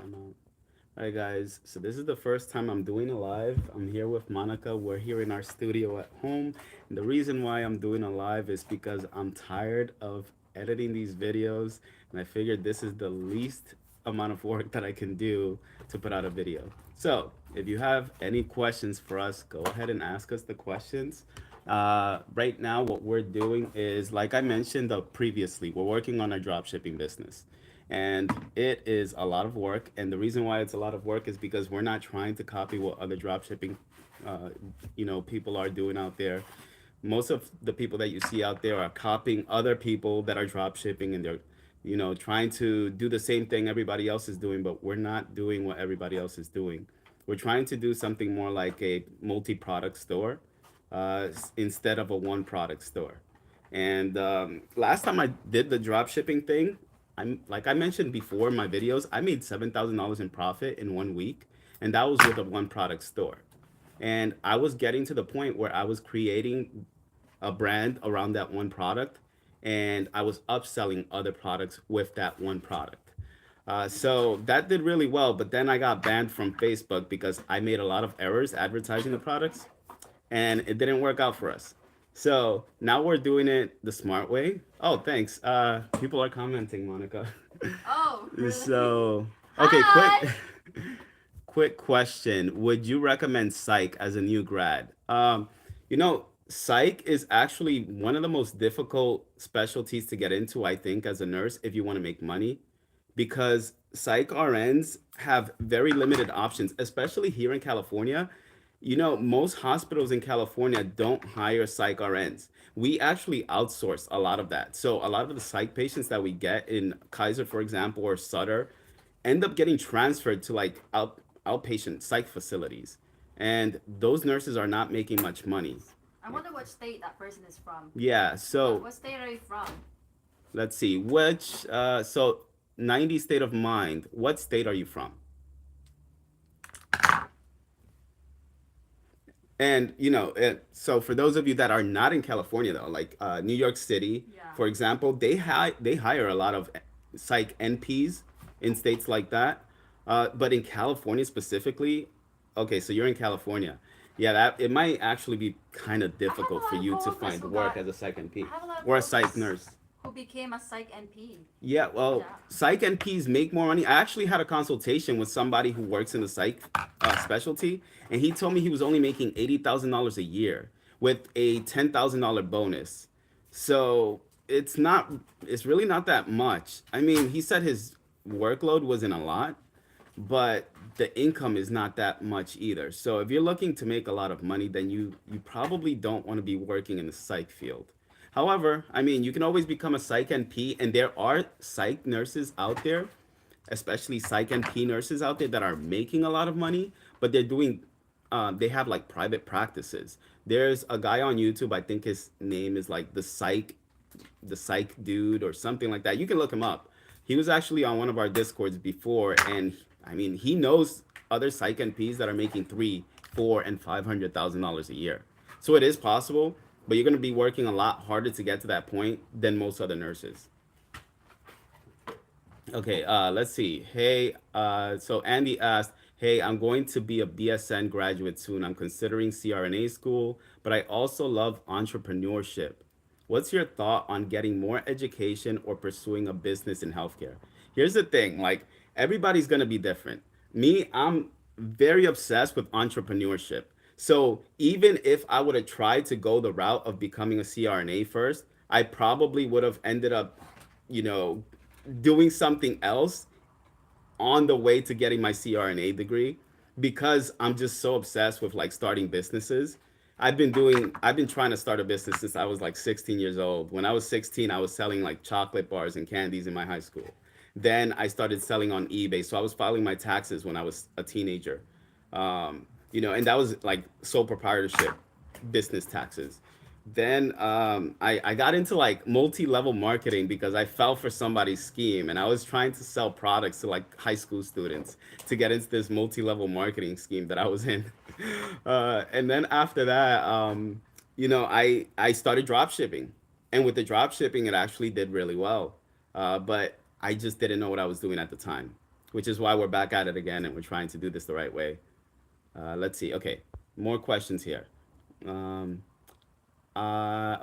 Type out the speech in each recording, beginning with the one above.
I'm out. All right, guys. So this is the first time I'm doing a live. I'm here with Monica. We're here in our studio at home. And the reason why I'm doing a live is because I'm tired of editing these videos, and I figured this is the least amount of work that I can do to put out a video. So if you have any questions for us, go ahead and ask us the questions. Right now, what we're doing is, like I mentioned previously, we're working on our drop shipping business, and it is a lot of work. And the reason why it's a lot of work is because we're not trying to copy what other drop shipping uh, people are doing out there. Most of the people that you see out there are copying other people that are drop shipping, and they're trying to do the same thing everybody else is doing, but we're not doing what everybody else is doing. We're trying to do something more like a multi-product store, instead of a one product store. And last time I did the drop shipping thing, I'm like I mentioned before in my videos, I made $7,000 in profit in 1 week, and that was with a one product store. And I was getting to the point where I was creating a brand around that one product, and I was upselling other products with that one product. So that did really well, but then I got banned from Facebook because I made a lot of errors advertising the products, and it didn't work out for us. So now we're doing it the smart way. Oh, thanks. People are commenting, Monica. Oh, really? So, okay, Hi! quick question. Would you recommend psych as a new grad? Psych is actually one of the most difficult specialties to get into, I think, as a nurse if you want to make money, because psych RNs have very limited options, especially here in California. Most hospitals in California don't hire psych RNs. We actually outsource a lot of that. So a lot of the psych patients that we get in Kaiser, for example, or Sutter, end up getting transferred to like outpatient psych facilities. And those nurses are not making much money. I wonder what state that person is from. Yeah, so What state are you from? let's see. So 90 state of mind. What state are you from? And so for those of you that are not in California though, like New York City, Yeah. for example, they hire a lot of psych NPs in states like that. But in California specifically, okay, so you're in California. Yeah, that it might actually be kind of I have a difficult for lot of you to coworkers find who work got. as a psych NP I have a lot of or a psych coworkers nurse. who became a psych NP. Yeah, well, Yeah. psych NPs make more money. I actually had a consultation with somebody who works in the psych specialty, and he told me he was only making $80,000 a year with a $10,000 bonus. So it's really not that much. I mean, he said his workload wasn't a lot, but the income is not that much either. So if you're looking to make a lot of money, then you probably don't want to be working in the psych field. However, I mean, you can always become a psych NP, and there are psych nurses out there, especially psych NP nurses out there that are making a lot of money, but they have like private practices. There's a guy on YouTube, I think his name is like the psych dude or something like that. You can look him up. He was actually on one of our discords before, and I mean, he knows other psych NPs that are making three, four, and $500,000 a year. So it is possible, but you're going to be working a lot harder to get to that point than most other nurses. Okay, let's see. Hey, so Andy asked, "Hey, I'm going to be a BSN graduate soon. I'm considering CRNA school, but I also love entrepreneurship. What's your thought on getting more education or pursuing a business in healthcare?" Here's the thing, like everybody's going to be different. Me, I'm very obsessed with entrepreneurship. So even if I would have tried to go the route of becoming a CRNA first, I probably would have ended up, you know, doing something else on the way to getting my CRNA degree, because I'm just so obsessed with like starting businesses. I've been trying to start a business since I was like 16 years old. When I was 16, I was selling like chocolate bars and candies in my high school. Then I started selling on eBay. So I was filing my taxes when I was a teenager. And that was like sole proprietorship business taxes. Then I got into like multi-level marketing because I fell for somebody's scheme, and I was trying to sell products to like high school students to get into this multi-level marketing scheme that I was in. And then after that, I started drop shipping, and with the drop shipping, it actually did really well. But I just didn't know what I was doing at the time. which is why we're back at it again and we're trying to do this the right way. Let's see. Okay, more questions here. Um,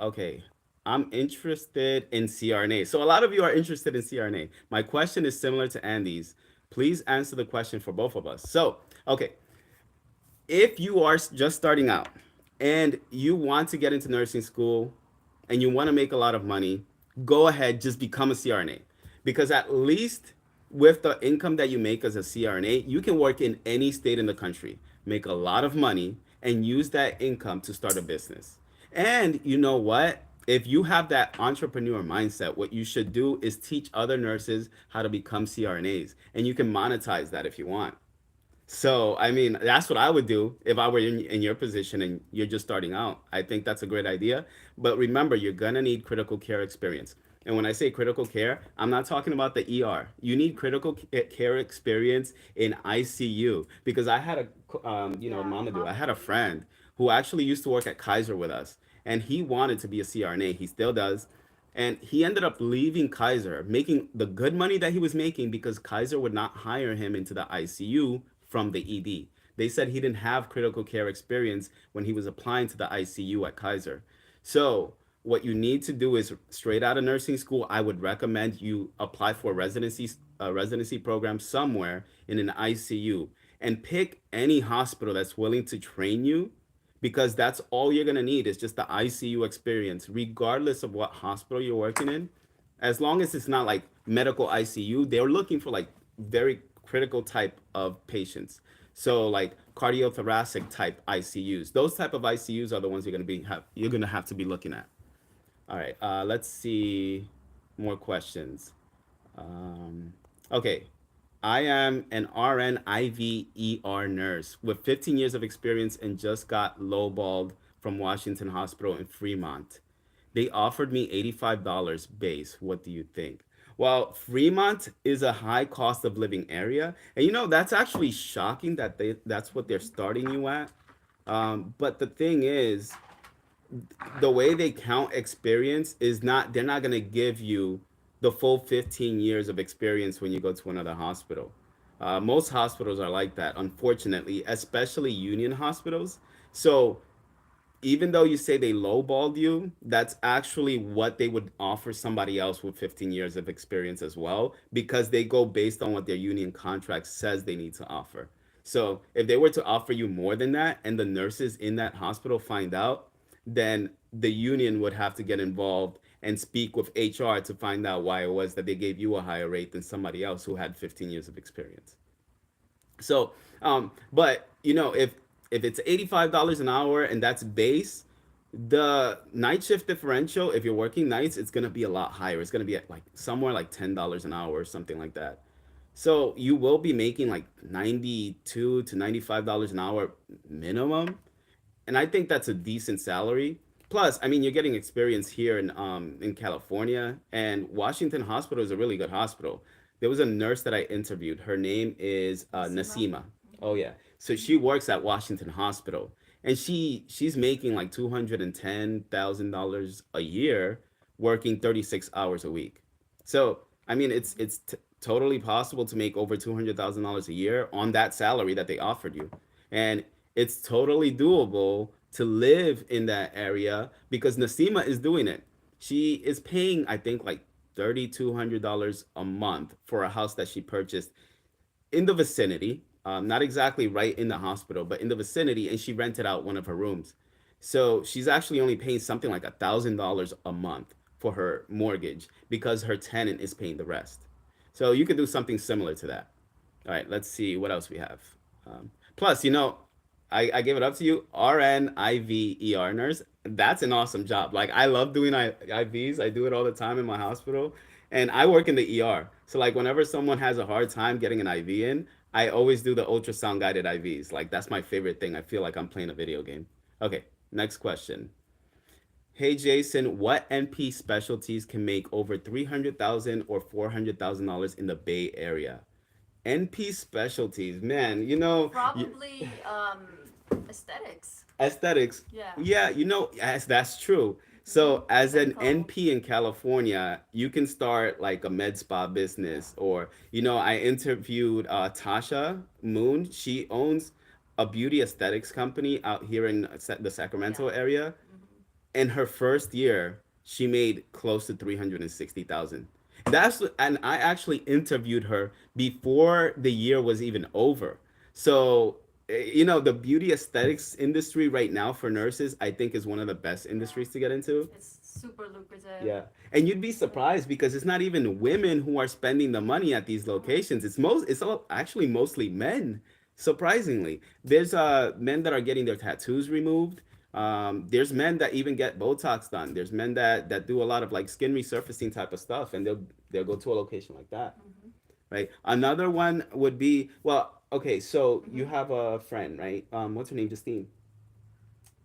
okay. I'm interested in CRNA. So a lot of you are interested in CRNA. My question is similar to Andy's. Please answer the question for both of us. So, okay, if you are just starting out and you want to get into nursing school and you want to make a lot of money, go ahead, just become a CRNA. Because at least with the income that you make as a CRNA, you can work in any state in the country, make a lot of money, and use that income to start a business. And you know what? If you have that entrepreneur mindset, what you should do is teach other nurses how to become CRNAs. And you can monetize that if you want. So, I mean, that's what I would do if I were in your position and you're just starting out. I think that's a great idea. But remember, you're going to need critical care experience. And when I say critical care, I'm not talking about the ER. You need critical care experience in ICU because I had Yeah, Mamadou, I had a hospital. Yeah. friend who actually used to work at Kaiser with us. And he wanted to be a CRNA. He still does. And he ended up leaving Kaiser, making the good money that he was making because Kaiser would not hire him into the ICU from the ED. They said he didn't have critical care experience when he was applying to the ICU at Kaiser. So, what you need to do is straight out of nursing school, I would recommend you apply for a residency program somewhere in an ICU and pick any hospital that's willing to train you because that's all you're going to need is just the ICU experience regardless of what hospital you're working in. As long as it's not like medical ICU, they're looking for like very critical type of patients. So like cardiothoracic type ICUs. Those type of ICUs are the ones you're going to have to be looking at. All right, let's see more questions. Um, okay, I am an RN IVER nurse with 15 years of experience and just got lowballed from Washington Hospital in Fremont. They offered me $85 base. What do you think? Well, Fremont is a high cost of living area, and that's actually shocking that that's what they're starting you at. But the thing is, the way they count experience is not they're not going to give you the full 15 years of experience when you go to another hospital. Most hospitals are like that, unfortunately, especially union hospitals. So even though you say they lowballed you, that's actually what they would offer somebody else with 15 years of experience as well, because they go based on what their union contract says they need to offer. So if they were to offer you more than that and the nurses in that hospital find out, then the union would have to get involved and speak with HR to find out why it was that they gave you a higher rate than somebody else who had 15 years of experience. So, but if it's $85 an hour and that's base, the night shift differential, if you're working nights, it's gonna be a lot higher. It's gonna be at like somewhere like $10 an hour or something like that. So you will be making like $92 to $95 an hour minimum, and I think that's a decent salary. Plus, I mean, you're getting experience here in California, and Washington Hospital is a really good hospital. There was a nurse that I interviewed. Her name is Nasima. Nasima. Oh yeah, so she Mm-hmm. works at Washington Hospital, and she's making like $210,000 a year, working 36 hours a week. So I mean, it's totally possible to make over $200,000 a year on that salary that they offered you, and it's totally doable to live in that area because Nasima is doing it. She is paying, I think, like $3,200 a month for a house that she purchased in the vicinity, not exactly right in the hospital, but in the vicinity, and she rented out one of her rooms. So she's actually only paying something like $1,000 a month for her mortgage because her tenant is paying the rest. So you could do something similar to that. All right, let's see what else we have. Plus, I gave it up to you. RNIVER nurse. That's an awesome job. Like I love doing IVs. I do it all the time in my hospital, and I work in the ER. So like whenever someone has a hard time getting an IV in, I always do the ultrasound guided IVs. Like that's my favorite thing. I feel like I'm playing a video game. Okay, next question. Hey Jason, what NP specialties can make over 300,000 or $400,000 in the Bay Area? NP specialties, man. Probably aesthetics. Aesthetics. Yeah. Yeah, yes, that's true. So as an Medical. NP in California, you can start like a med spa Yeah. business, or I interviewed Tasha Moon. She owns a beauty aesthetics company out here in the Yeah. Sacramento area. Hmm. In her first year, she made close to 360,000. And I actually interviewed her before the year was even over. So, the beauty aesthetics industry right now for nurses, I think is one of the best Yeah. industries to get into. It's super lucrative. Yeah. And you'd be Yeah. surprised because it's not even women who are spending the money at these Uh-huh. locations. Actually mostly men. Surprisingly, there's men that are getting their tattoos removed. There's men that even get Botox done. There's men that do a lot of like skin resurfacing type of stuff, and they'll go to a location like that, Hmm. right? Another one would be, well, okay, so you Hmm. have a friend, right? What's her name? Justine,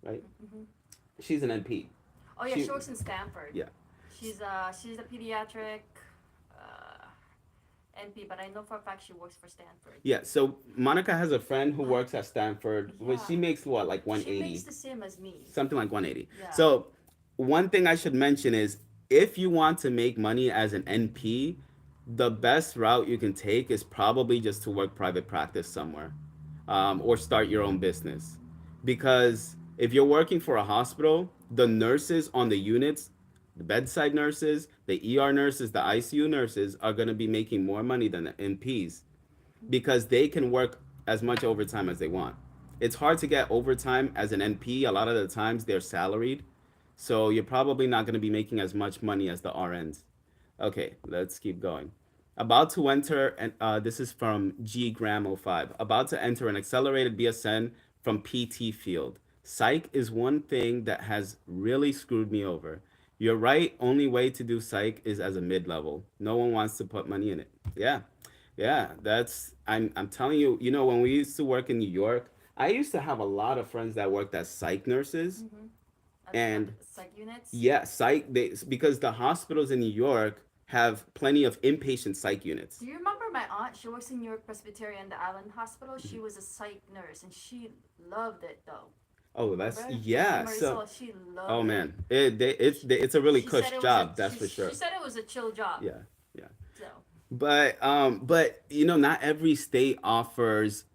right? Hmm. She's an NP. Oh yeah, She, she works in Stanford. yeah. She's a pediatric uh, NP, but I know for a fact she works for Stanford. Yeah, so Monica has a friend who But works at Stanford. Well, yeah, she makes what, like she makes 180, the same as me. something like 180. Yeah. So, one thing I should mention is if you want to make money as an NP, the best route you can take is probably just to work private practice somewhere, or start your own business. Because if you're working for a hospital, the nurses on the units, the bedside nurses, the ER nurses, the ICU nurses are going to be making more money than the NPs because they can work as much overtime as they want. It's hard to get overtime as an NP. A lot of the times they're salaried. So you're probably not going to be making as much money as the RNs. Okay, let's keep going. About to enter, and this is from G Graham 05. About to enter an accelerated BSN from PT field. Psych is one thing that has really screwed me over. You're right, only way to do psych is as a mid level. No one wants to put money in it. Yeah. Yeah, I'm telling you, when we used to work in New York, I used to have a lot of friends that worked as psych nurses. Mm-hmm. At And psych units. yeah, because the hospitals in New York have plenty of inpatient psych units. Do you remember my aunt? She works in New York Presbyterian, the Island Hospital. She was a psych nurse, and she loved it though. Oh, that's Remember? yeah. So, Marisol, she oh loved it. man, it's a really She said cush it was a job, that's for she sure. said it was a chill job. Yeah, yeah. So But not every state offers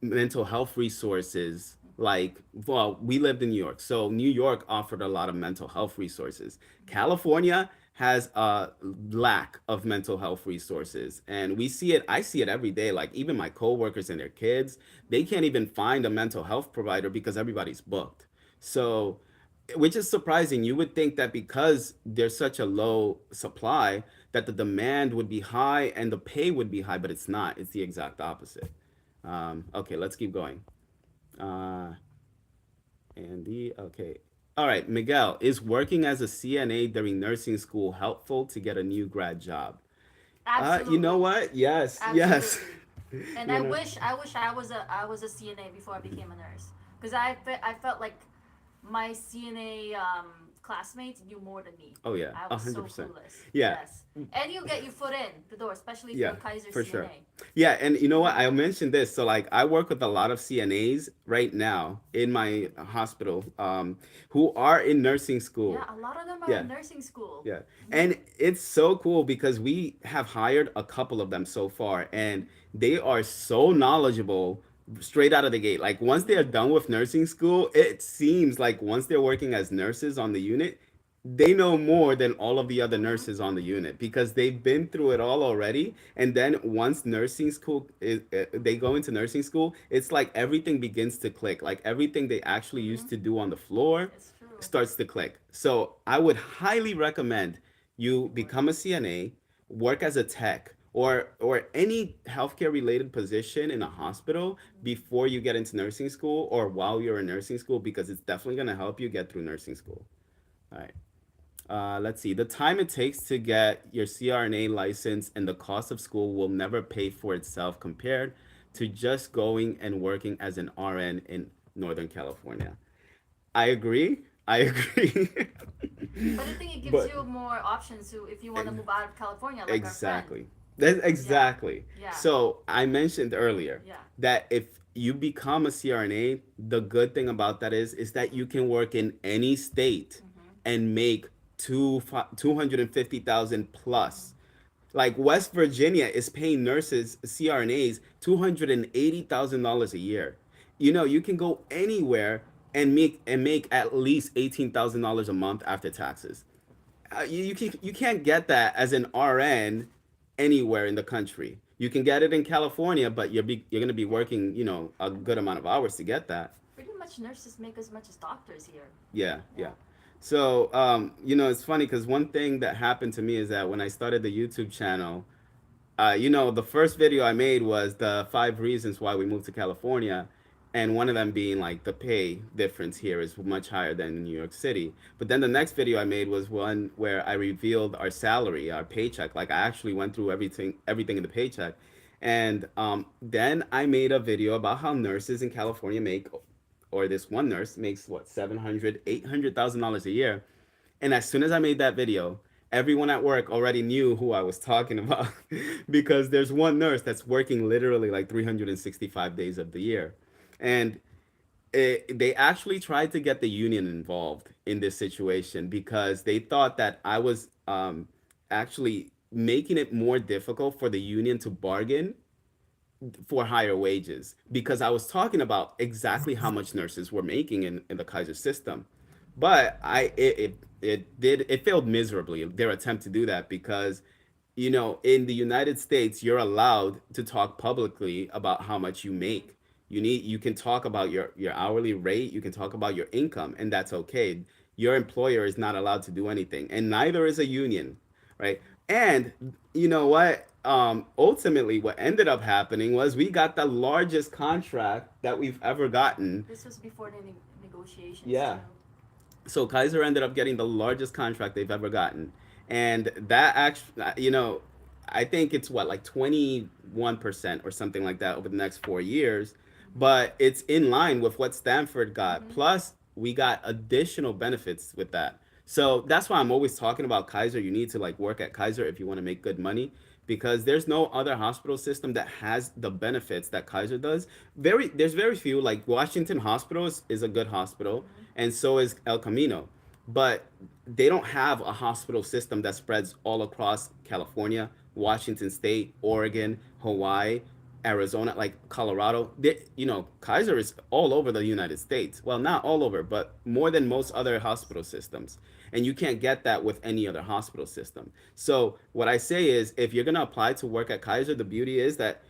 mental health resources. Like, well, we lived in New York, so New York offered a lot of mental health resources. California has a lack of mental health resources, and we see it. I see it every day. Like even my coworkers and their kids, they can't even find a mental health provider because everybody's booked. So, which is surprising. You would think that because there's such a low supply, that the demand would be high and the pay would be high, but it's not. It's the exact opposite. Okay, let's keep going. Uh, Andy, okay. All right, Miguel, is working as a CNA during nursing school helpful to get a new grad job? You know absolutely, what? Yes, yes. absolutely. And you know, I wish I was a CNA before I became a nurse, because I felt like my CNA classmates knew more than me. oh yeah, I a was so hundred percent. clueless. Yeah, Yes, and you get your foot in the door, especially if you're yeah, a Kaiser for sure. CNA. Yeah, and you know what? I mentioned this. So like I work with a lot of CNAs right now in my hospital, who are in nursing Yeah, school. a lot of them are Yeah, in nursing school. yeah. Hmm. And it's so cool because we have hired a couple of them so far, and they are so knowledgeable straight out of the gate. Like once they are done with nursing school, it seems like once they're working as nurses on the unit, they know more than all of the other Hmm. nurses on the unit because they've been through it all already. And then once nursing school they go into nursing school, it's like everything begins to click. Like everything they actually used Hmm. to do on the floor It's true. starts to click. So I would highly recommend you become a CNA, work as a tech, or any healthcare related position in a hospital before you get into nursing school or while you're in nursing school because it's definitely going to help you get through nursing school. All right. Let's see. The time it takes to get your CRNA license and the cost of school will never pay for itself compared to just going and working as an RN in Northern California. I agree. I agree. But I think it gives but you more options to if you want to move out of California, like our friend. exactly. That's Yeah, exactly. yeah, So I mentioned earlier yeah. that if you become a CRNA, the good thing about that is that you can work in any state. Hmm. and make 250,000 plus. Like West Virginia is paying nurses, CRNAs, $280,000 a year. You know, you can go anywhere and make at least $18,000 a month after taxes. You can't get that as an RN anywhere in the country. You can get it in California, but you're gonna be working, you know, a good amount of hours to get that. Pretty much nurses make as much as doctors here. Yeah, Yeah. yeah. So, you know, it's funny because one thing that happened to me is that when I started the YouTube channel, you know, the first video I made was the 5 reasons why we moved to California, and one of them being like the pay difference here is much higher than in New York City. But then the next video I made was one where I revealed our salary, our paycheck. Like I actually went through everything in the paycheck, and then I made a video about how nurses in California make, or this one nurse makes what 700, $800,000 a year. And as soon as I made that video, everyone at work already knew who I was talking about because there's one nurse that's working literally like 365 days of the year. And they actually tried to get the union involved in this situation because they thought that I was actually making it more difficult for the union to bargain for higher wages because I was talking about exactly how much nurses were making in the Kaiser system. But it failed miserably, their attempt to do that, because you know, in the United States, you're allowed to talk publicly about how much you make. You can talk about your hourly rate, you can talk about your income, and that's okay. Your employer is not allowed to do anything, and neither is a union, right? And you know what? Ultimately, what ended up happening was we got the largest contract that we've ever gotten. This was before the negotiations too. Yeah, so Kaiser ended up getting the largest contract they've ever gotten, and that actually, you know, I think it's what like 21% or something like that over the next 4 years, but it's in line with what Stanford got. Mm-hmm. Plus, we got additional benefits with that. So that's why I'm always talking about Kaiser. You need to like work at Kaiser if you want to make good money because there's no other hospital system that has the benefits that Kaiser does. There's very few. Like Washington Hospital is a good hospital, Mm-hmm. and so is El Camino, but they don't have a hospital system that spreads all across California, Washington State, Oregon, Hawaii, Arizona, like Colorado. You know, Kaiser is all over the United States. Well, not all over, but more than most other hospital systems. And you can't get that with any other hospital system. So what I say is, if you're gonna apply to work at Kaiser, the beauty is that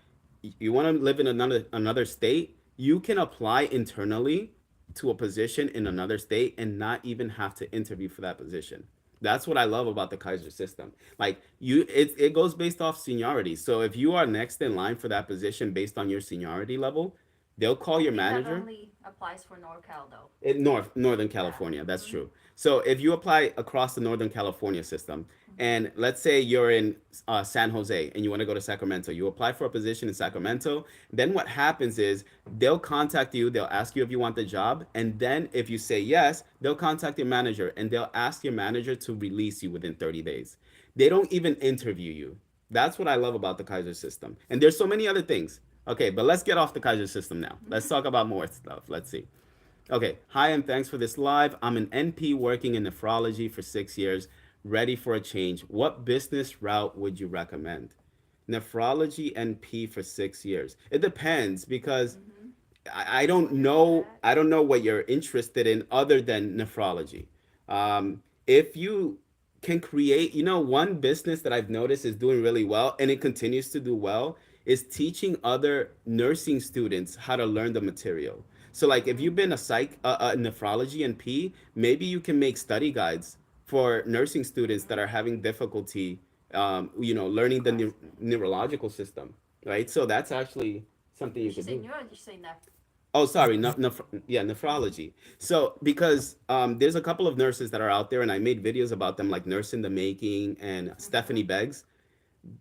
you want to live in another state, you can apply internally to a position in another state and not even have to interview for that position. That's what I love about the Kaiser system. Like it goes based off seniority. So if you are next in line for that position based on your seniority level, they'll call I your think that manager. only applies for NorCal though. Northern Yeah. California, that's Mm-hmm. true. So if you apply across the Northern California system, Mm-hmm. and let's say you're in San Jose and you want to go to Sacramento, you apply for a position in Sacramento. Then what happens is they'll contact you, they'll ask you if you want the job, and then if you say yes, they'll contact your manager and they'll ask your manager to release you within 30 days. They don't even interview you. That's what I love about the Kaiser system. And there's so many other things. Okay, but let's get off the Kaiser system now. Let's talk about more stuff. Let's see. Okay, hi and thanks for this live. I'm an NP working in nephrology for 6 years, ready for a change. What business route would you recommend? Nephrology NP for 6 years. It depends because Mm-hmm. I don't What you're good know. at. I don't know what you're interested in other than nephrology. If you can create, you know, one business that I've noticed is doing really well and it continues to do well is teaching other nursing students how to learn the material. So, like, if Mm-hmm. you've been a psych, nephrology and P, maybe you can make study guides for nursing students that Mm-hmm. are having difficulty, you know, learning the Grasping. neurological system, right? So that's actually something Did you she could say do. neuro? Did she say neph? Oh, sorry, yeah, nephrology. So because there's a couple of nurses that are out there, and I made videos about them, like Nurse in the Making and Mm-hmm. Stephanie Beggs.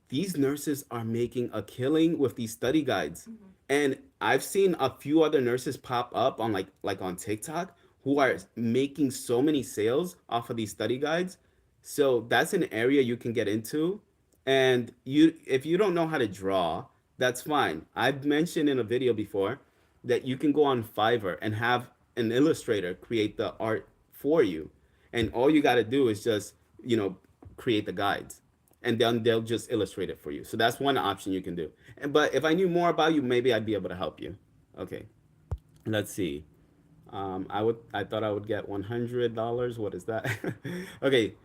These nurses are making a killing with these study guides, Mm-hmm. and I've seen a few other nurses pop up on like on TikTok who are Mm-hmm. making so many sales off of these study guides. So that's an area you can get into, and you if you don't know how to draw, that's fine. I've mentioned in a video before that you can go on Fiverr and have an illustrator create the art for you. and all you got to do is just, you know, create the guides, and then they'll just illustrate it for you. So that's one option you can do. But if I knew more about you, maybe I'd be able to help you. Okay, let's see. I thought I would get $100. What is that? Okay.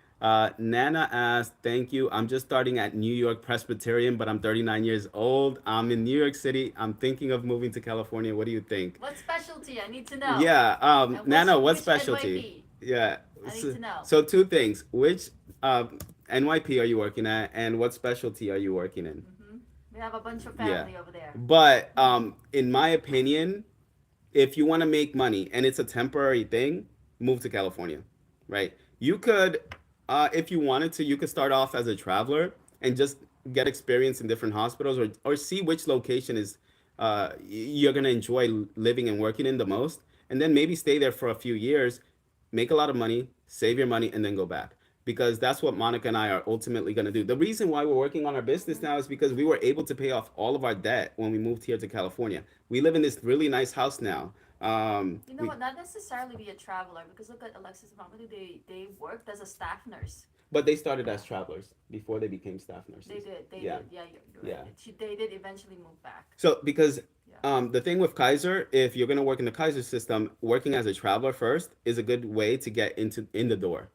Nana asked, "Thank you. I'm just starting at New York Presbyterian, but I'm 39 years old. I'm in New York City. I'm thinking of moving to California. What do you think?" What specialty? I need to know. Yeah. And Nana, what which specialty? NYP? Yeah. I need So, to know. so two things. Which NYP are you working at, and what specialty are you working in? Hmm. We have a bunch of Yeah. family over there. But in my opinion, if you want to make money and it's a temporary thing, move to California, right? You could, if you wanted to, you could start off as a traveler and just get experience in different hospitals, or see which location is you're going to enjoy living and working in the most. And then maybe stay there for a few years, make a lot of money, save your money, and then go back. Because that's what Monica and I are ultimately going to do. The reason why we're working on our business now is because we were able to pay off all of our debt when we moved here to California. We live in this really nice house now. You know We, what? Not necessarily be a traveler because look at Alexis and Family. They worked as a staff nurse. but they started as travelers before they became staff They nurses. did. They Yeah, did. Yeah, you're yeah. right. They did eventually move back. So because Yeah. the thing with Kaiser, if you're gonna work in the Kaiser system, working as a traveler first is a good way to get in the door.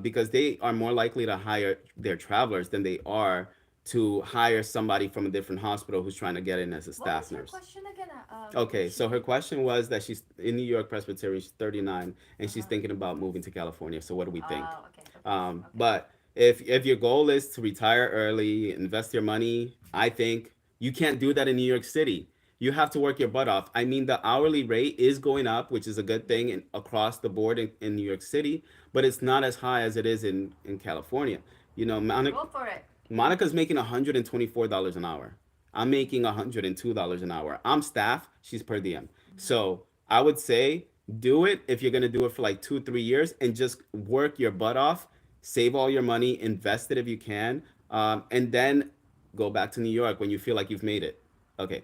Because they are more likely to hire their travelers than they are to hire somebody from a different hospital who's trying to get in as a What staff was her nurse. question again? Okay, so her She. question was that she's in New York Presbyterian, she's 39, Uh and she's huh. thinking about moving to California. So what do we think? Oh, okay, okay, okay. But if your goal is to retire early, invest your money, I think you can't do that in New York City. You have to work your butt off. I mean, the hourly rate is going up, which is a good thing across the board in New York City, but it's not as high as it is in California. You know, Go for it. Monica's making $124 an hour. I'm making $102 an hour. I'm staff, she's per diem. So I would say do it if you're gonna do it for like 2, 3 years and just work your butt off, save all your money, invest it if you can, and then go back to New York when you feel like you've made it. Okay.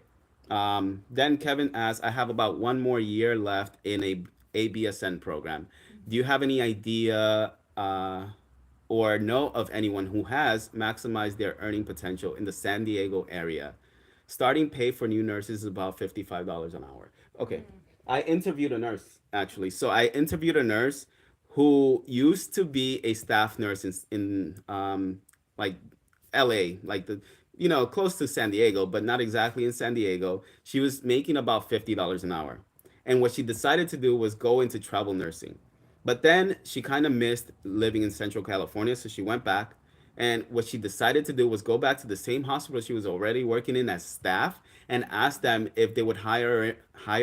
Then Kevin asks, I have about 1 more year left in a ABSN program. Do you have any idea or know of anyone who has maximized their earning potential in the San Diego area? Starting pay for new nurses is about $55 an hour. Okay. I interviewed a nurse actually. So I interviewed a nurse who used to be a staff nurse in like LA, like the close to San Diego, but not exactly in San Diego. She was making about $50 an hour. And what she decided to do was go into travel nursing. But then she kind of missed living in Central California, so she went back. And what she decided to do was go back to the same hospital she was already working in as staff and ask them if they would hire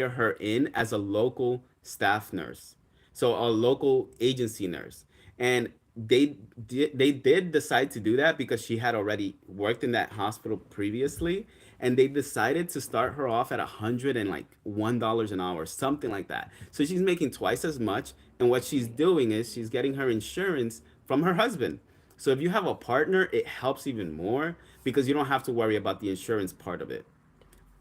her in as a local staff nurse. So a local agency nurse. And they did decide to do that because she had already worked in that hospital previously, and they decided to start her off at $101 an hour, something like that. So she's making twice as much, and what she's doing is she's getting her insurance from her husband. So if you have a partner, it helps even more because you don't have to worry about the insurance part of it.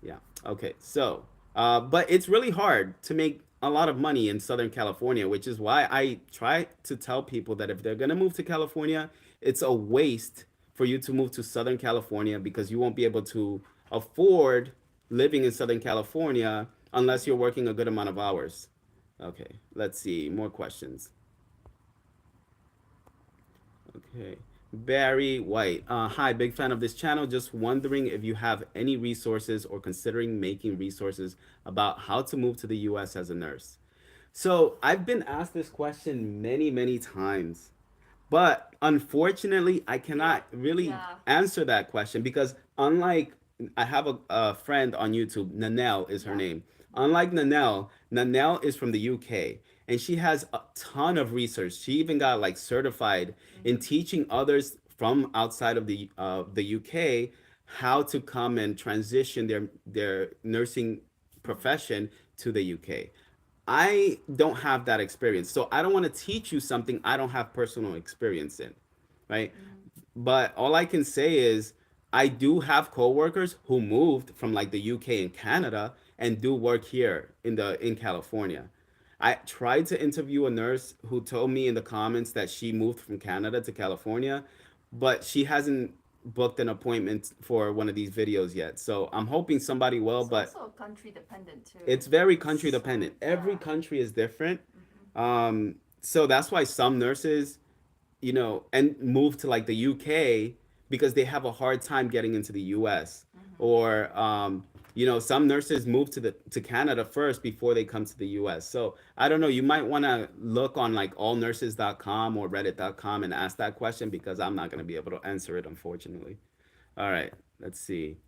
Yeah. Okay. So, but it's really hard to make a lot of money in Southern California, which is why I try to tell people that if they're going to move to California, it's a waste for you to move to Southern California because you won't be able to afford living in Southern California unless you're working a good amount of hours. Okay. Let's see. More questions. Okay. Barry White. Hi, big fan of this channel. Just wondering if you have any resources or considering making resources about how to move to the US as a nurse. So I've been asked this question many, many times, but unfortunately, I Yeah. cannot really Yeah. answer that question because unlike I have a friend on YouTube, Nanelle is her Yeah. name. Unlike Nanelle is from the UK and she has a ton of research. She even got like certified in Mm-hmm. teaching others from outside of the UK how to come and transition their nursing profession to the UK. I don't have that experience. So I don't want to teach you something I don't have personal experience in, right? Mm-hmm. But all I can say is I do have coworkers who moved from like the UK and Canada and do work here in California. I tried to interview a nurse who told me in the comments that she moved from Canada to California, but she hasn't booked an appointment for one of these videos yet. So I'm hoping somebody will, It's but also country dependent too. it's very country So dependent. Every yeah. country is different. Mm-hmm. So that's why some nurses, and move to like the UK because they have a hard time getting into the US. Mm-hmm. Or some nurses move to Canada first before they come to the US. So I don't know, you might want to look on like allnurses.com or reddit.com and ask that question because I'm not going to be able to answer it, unfortunately. All right, let's see.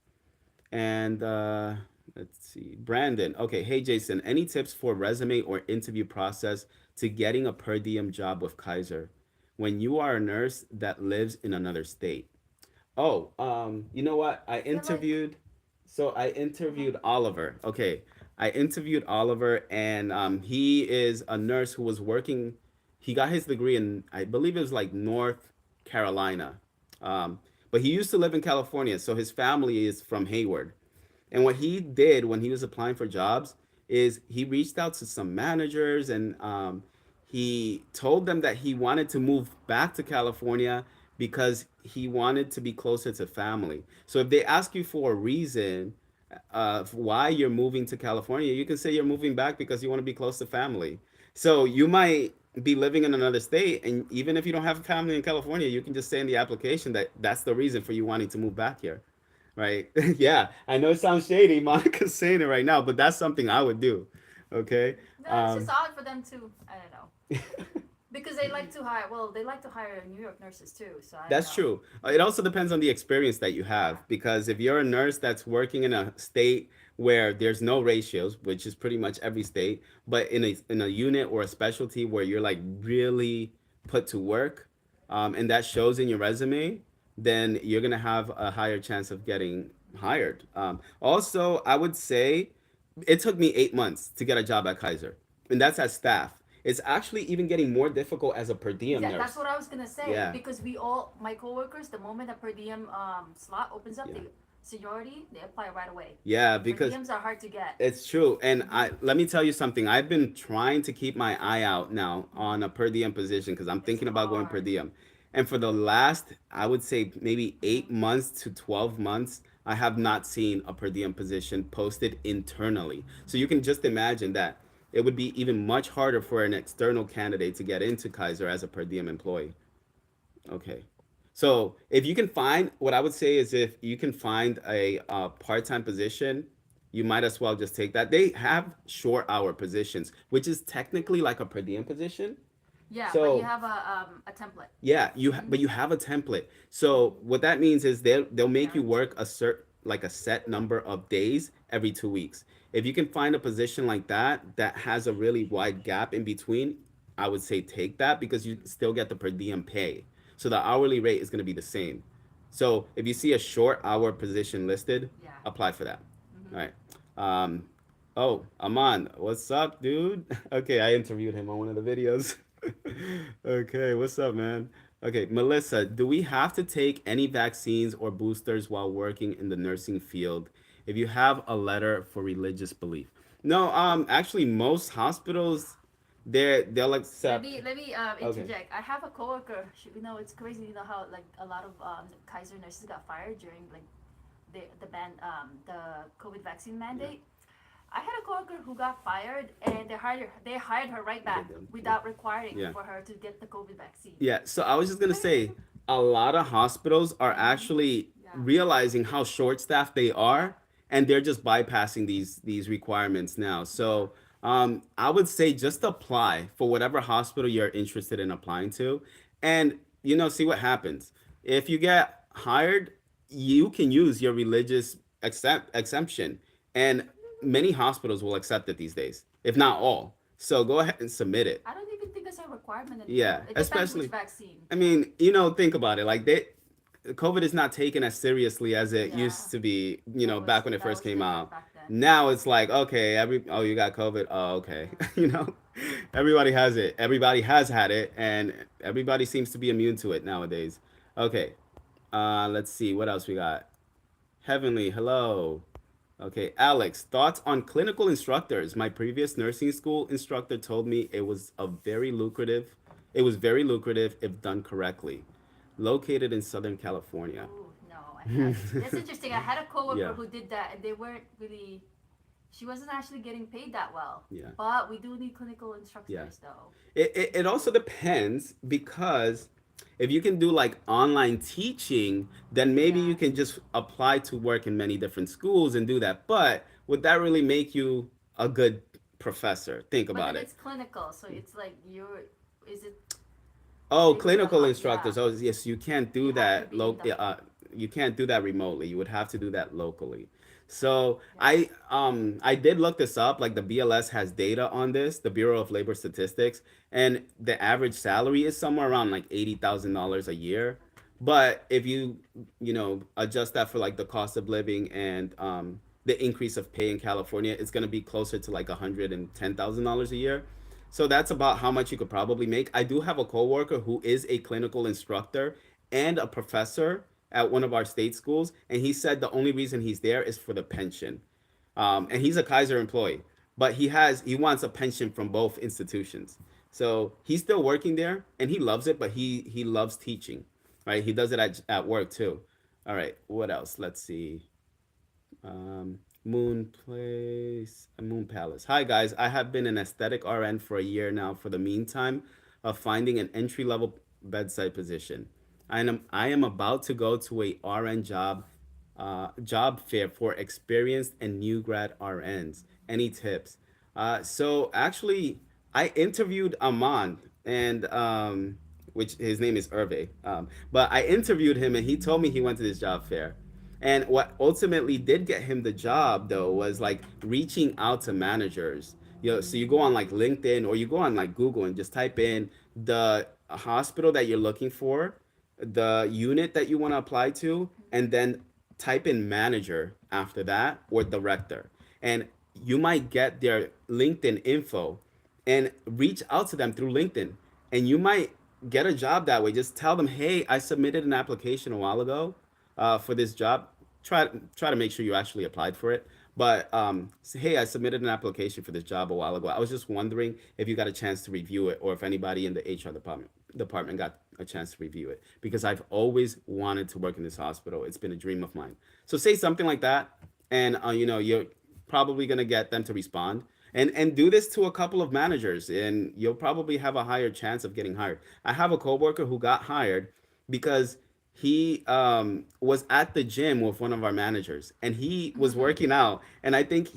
And let's see. Brandon. Okay. Hey, Jason. Any tips for resume or interview process to getting a per diem job with Kaiser when you are a nurse that lives in another state? Oh, you know what? I I feel like. interviewed. So I Uh-huh. interviewed Oliver. Okay, I interviewed Oliver, and he is a nurse who was working. He got his degree in, I believe it was like North Carolina, but he used to live in California. So his family is from Hayward. And what he did when he was applying for jobs is he reached out to some managers and he told them that he wanted to move back to California because he wanted to be closer to family. So if they ask you for a reason why you're moving to California, you can say you're moving back because you want to be close to family. So you might be living in another state, and even if you don't have a family in California, you can just say in the application that that's the reason for you wanting to move back here, right? Yeah, I know it sounds shady. Monica's saying it right now, but that's something I would do. Okay. No, it's just odd for them to. I don't know. Because they like to hire. Well, they like to hire New York nurses too. So I don't That's know. true. It also depends on the experience that you Yeah. have because if you're a nurse that's working in a state where there's no ratios, which is pretty much every state, but in a unit or a specialty where you're like really put to work, and that shows in your resume, then you're gonna have a higher chance of getting hired. Also, I would say it took me 8 months to get a job at Kaiser, and that's as staff. It's actually even getting more difficult as a per diem That's nurse. what I was gonna say Yeah. because we all my coworkers, the moment a per diem slot opens up, Yeah. the seniority they apply right away. Yeah, Per because diems are hard to get. it's true. And Mm-hmm. I let me tell you something. I've been trying to keep my eye out now on a Mm-hmm. per diem position because I'm It's thinking about going per hard. diem. And for the last, I would say maybe Mm-hmm. 8 months to 12 months, I have not seen a per diem position posted internally. So you can just imagine that it would be even much harder for an external candidate to get into Kaiser as a per diem employee. Okay. So if you can find, what I would say is if you can find a part-time position, you might as well just take that. They have short hour positions, which is technically like a per diem position. Yeah, but you So have a template. yeah, Mm-hmm. but you have a template. Mm-hmm. So what that means is they'll make you work Guaranteed. a set number of days every 2 weeks. If you can find a position like that that has a really wide gap in between, I would say take that because you still get the per diem pay. So the hourly rate is going to be the same. So if you see a short hour position listed, Yeah. apply for that. Mm-hmm. All right. Um, oh, Aman, what's up, dude? Okay, I interviewed him on one of the videos. Okay, what's up, man? Okay, Melissa, do we have to take any vaccines or boosters while working in the nursing field if you have a letter for religious belief? No, actually, most hospitals, they'll Let accept. me let me Okay. interject. I have a coworker. It's crazy. You know how like a lot of Kaiser nurses got fired during like the COVID vaccine Yeah. mandate. I had a coworker who got fired, and they hired her right They back did. Yeah. without requiring Yeah. for her to get the COVID vaccine. Yeah, so I was just gonna say a lot of hospitals are Mm-hmm. actually Yeah. realizing how short staffed they are, and they're just bypassing these requirements now. Yeah. So I would say just apply for whatever hospital you're interested in applying to, and see what happens. If you get hired, you can use your religious exemption, and many hospitals will accept it these days, if not all. So go ahead and submit it. I don't even think that's a requirement Yeah, anymore. It depends which especially, vaccine. I mean, think about it. Like COVID is not taken as seriously as it Yeah. used to be. That was Back when it that first was came different out. back then. Now it's like, okay, you got COVID. Oh, okay. Yeah. Everybody has it. Everybody has had it, and everybody seems to be immune to it nowadays. Okay. Let's see what else we got. Heavenly, hello. Okay, Alex, thoughts on clinical instructors? My previous nursing school instructor told me it was very lucrative if done correctly. Located in Southern California. Ooh, no, I that's interesting. I had a coworker Yeah, who did that, and they weren't really. She wasn't actually getting paid that well. yeah, But we do need clinical yeah. instructors, though. It also depends because if you can do like online teaching, then maybe Yeah. you can just apply to work in many different schools and do that. But would that really make you a good professor? Think But about then it. it's clinical, so it's like you're. Is it? Oh, They need a clinical yeah. instructors. Oh, yes, you can't You do have to that. be in the. You can't do that remotely. You would have to do that locally. So Yeah. I did look this up. Like the BLS has data on this, the Bureau of Labor Statistics, and the average salary is somewhere around like $80,000 a year. But if you adjust that for like the cost of living and the increase of pay in California, it's gonna be closer to like $110,000 a year. So that's about how much you could probably make. I do have a coworker who is a clinical instructor and a professor at one of our state schools, and he said the only reason he's there is for the pension. And he's a Kaiser employee, but he wants a pension from both institutions. So he's still working there, and he loves it, but he loves teaching, right? He does it at work too. All right, what else? Let's see. Moon Place, Moon Palace. Hi guys, I have been an aesthetic RN for a year now. For the meantime of finding an entry level bedside position, I am about to go to a RN job fair for experienced and new grad RNs. Any tips? So actually, I interviewed Amand and which his name is Hervé. But I interviewed him and he told me he went to this job fair. And what ultimately did get him the job though was like reaching out to managers. So you go on like LinkedIn or you go on like Google and just type in the hospital that you're looking for, the unit that you want to apply to, and then type in manager after that or director. And you might get their LinkedIn info and reach out to them through LinkedIn. And you might get a job that way. Just tell them, hey, I submitted an application a while ago for this job. Try to make sure you actually applied for it. But say, hey, I submitted an application for this job a while ago. I was just wondering if you got a chance to review it, or if anybody in the HR department got a chance to review it, because I've always wanted to work in this hospital. It's been a dream of mine. So say something like that, and you're probably gonna get them to respond. And do this to a couple of managers, and you'll probably have a higher chance of getting hired. I have a coworker who got hired because he was at the gym with one of our managers, and he was working out. And I think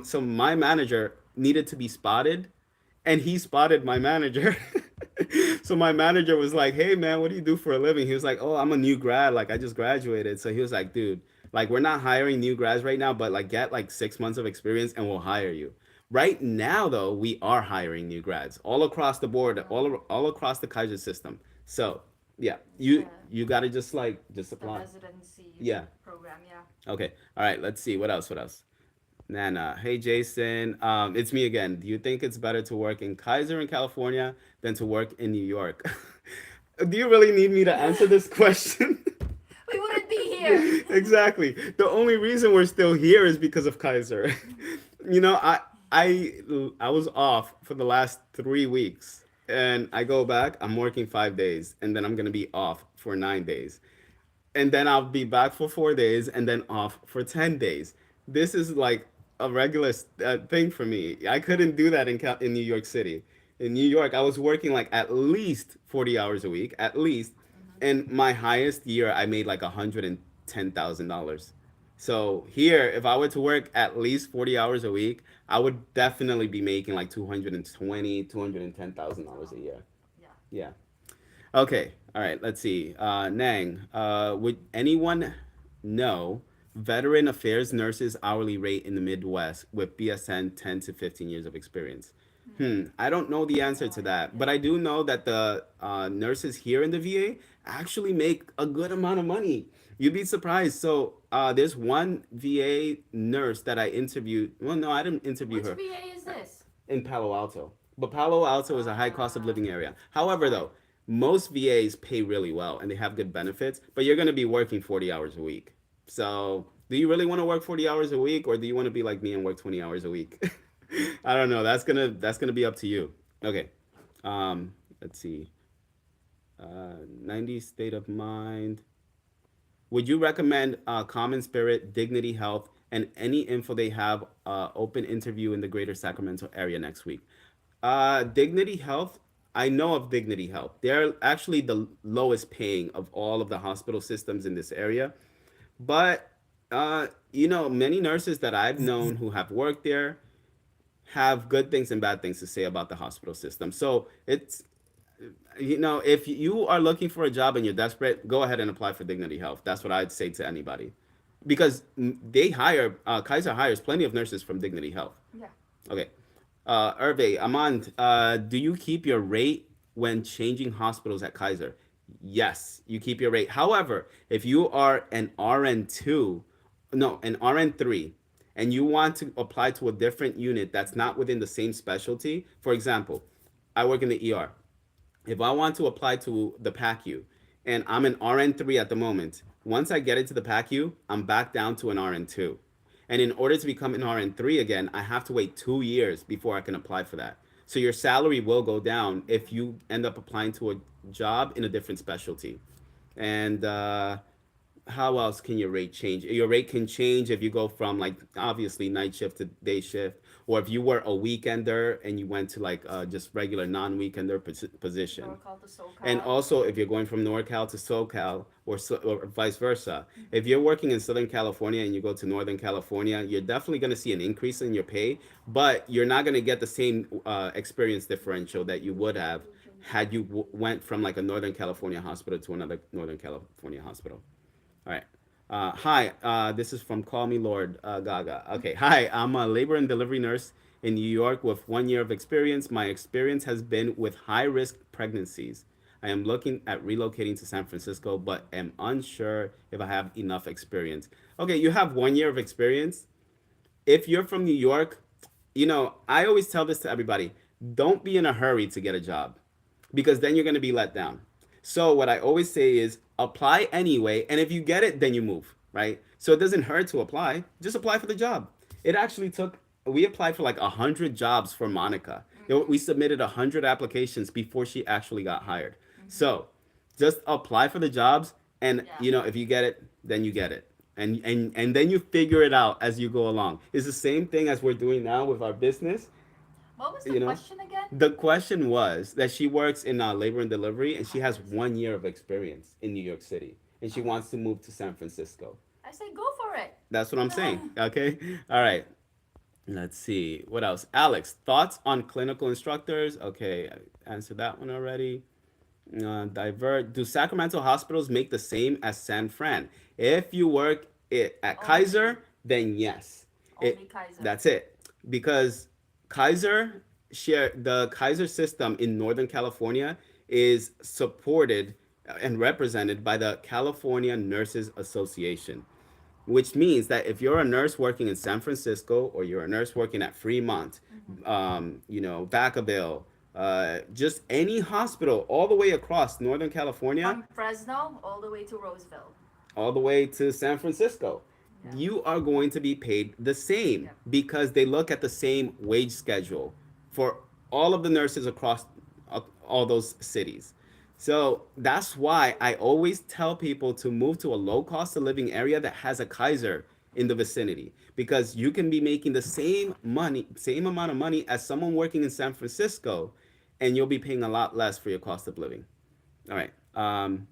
so my manager needed to be spotted, and he spotted my manager. So my manager was like, "Hey man, what do you do for a living?" He was like, "Oh, I'm a new grad. Like I just graduated." So he was like, "Dude, like we're not hiring new grads right now, but like get like 6 months of experience and we'll hire you." Right now though, we are hiring new grads all across the board, all across the Kaiser system. So yeah, It's you gotta just the apply. residency Yeah. program, yeah. Okay. All right. Let's see. What else? What else? Nana. Hey, Jason. It's me again. Do you think it's better to work in Kaiser in California than to work in New York? Do you really need me to answer this question? We wouldn't be here. Exactly. The only reason we're still here is because of Kaiser. you know, I I I was off for the last 3 weeks, and I go back. I'm working 5 days, and then I'm gonna be off for 9 days, and then I'll be back for 4 days and then off for 10 days. This is like a regular thing for me. I couldn't do that in New York City. In New York, I was working like at least 40 hours a week, at least. And my highest year, I made like $110,000. So here, if I were to work at least 40 hours a week, I would definitely be making like 220, $210,000 Oh, a year. yeah. Yeah. Okay. All right. Let's see. Nang, would anyone know veteran affairs nurses hourly rate in the Midwest with BSN 10 to 15 years of experience? I don't know the answer No to that, but idea. I do know that the nurses here in the VA actually make a good amount of money. You'd be surprised. So there's one VA nurse that I interviewed. Well, no, I didn't interview Which her VA is this? in Palo Alto. But Palo Alto is a high cost of Ah, living area. However, fine. though, most VAs pay really well and they have good benefits, but you're going to be working 40 hours a week. So Do you really want to work 40 hours a week, or do you want to be like me and work 20 hours a week? I don't know. That's gonna be up to you. Okay. Let's see. 90 state of mind. Would you recommend Common Spirit, Dignity Health, and any info they have open interview in the greater Sacramento area next week? Dignity Health, I know of Dignity Health. They're actually the lowest paying of all of the hospital systems in this area. But, many nurses that I've known who have worked there have good things and bad things to say about the hospital system. So if you are looking for a job and you're desperate, go ahead and apply for Dignity Health. That's what I'd say to anybody, because Kaiser hires plenty of nurses from Dignity Health. Yeah. Okay, Hervé, Amand, do you keep your rate when changing hospitals at Kaiser? Yes, you keep your rate. However, if you are an RN2, no, an RN3, and you want to apply to a different unit that's not within the same specialty, for example, I work in the ER. If I want to apply to the PACU and I'm an RN3 at the moment, once I get into the PACU, I'm back down to an RN2. And in order to become an RN3 again, I have to wait 2 years before I can apply for that. So your salary will go down if you end up applying to a job in a different specialty. And how else can your rate change? Your rate can change if you go from, like, obviously night shift to day shift, or if you were a weekender and you went to like just regular non-weekender position. NorCal to And SoCal. also, if you're going from NorCal to SoCal, or vice versa, if you're working in Southern California and you go to Northern California, you're definitely going to see an increase in your pay, but you're not going to get the same experience differential that you would have had you went from like a Northern California hospital to another Northern California hospital. All right. Hi, this is from Call Me Lord, Gaga. Okay, hi, I'm a labor and delivery nurse in New York with 1 year of experience. My experience has been with high risk pregnancies. I am looking at relocating to San Francisco, but am unsure if I have enough experience. Okay, you have 1 year of experience. If you're from New York, I always tell this to everybody, don't be in a hurry to get a job, because then you're going to be let down. So what I always say is apply anyway, and if you get it, then you move, right? So it doesn't hurt to apply. Just apply for the job. It actually took We applied for like 100 jobs for Monica. We submitted 100 applications before she actually got hired. So just apply for the jobs, and Yeah. if you get it, then you get it. And then you figure it out as you go along. It's the same thing as we're doing now with our business. What was the you know question again? the question was that she works in labor and delivery, and she has Hours. 1 year of experience in New York City, and she wants to move to San Francisco. I say go for it. That's what I'm saying. Okay. All right. Let's see what else. Alex, thoughts on clinical instructors? Okay, I answered that one already. Divert. Do Sacramento hospitals make the same as San Fran? If you work at Only, Kaiser, then yes. only Kaiser. That's it. Because the Kaiser system in Northern California is supported and represented by the California Nurses Association, which means that if you're a nurse working in San Francisco, or you're a nurse working at Fremont, Vacaville, just any hospital all the way across Northern California, From Fresno all the way to Roseville. all the way to San Francisco, Yeah. you are going to be paid the same, Yeah. because they look at the same wage schedule for all of the nurses across all those cities. So that's why I always tell people to move to a low cost of living area that has a Kaiser in the vicinity, because you can be making the same amount of money as someone working in San Francisco, and you'll be paying a lot less for your cost of living. All right.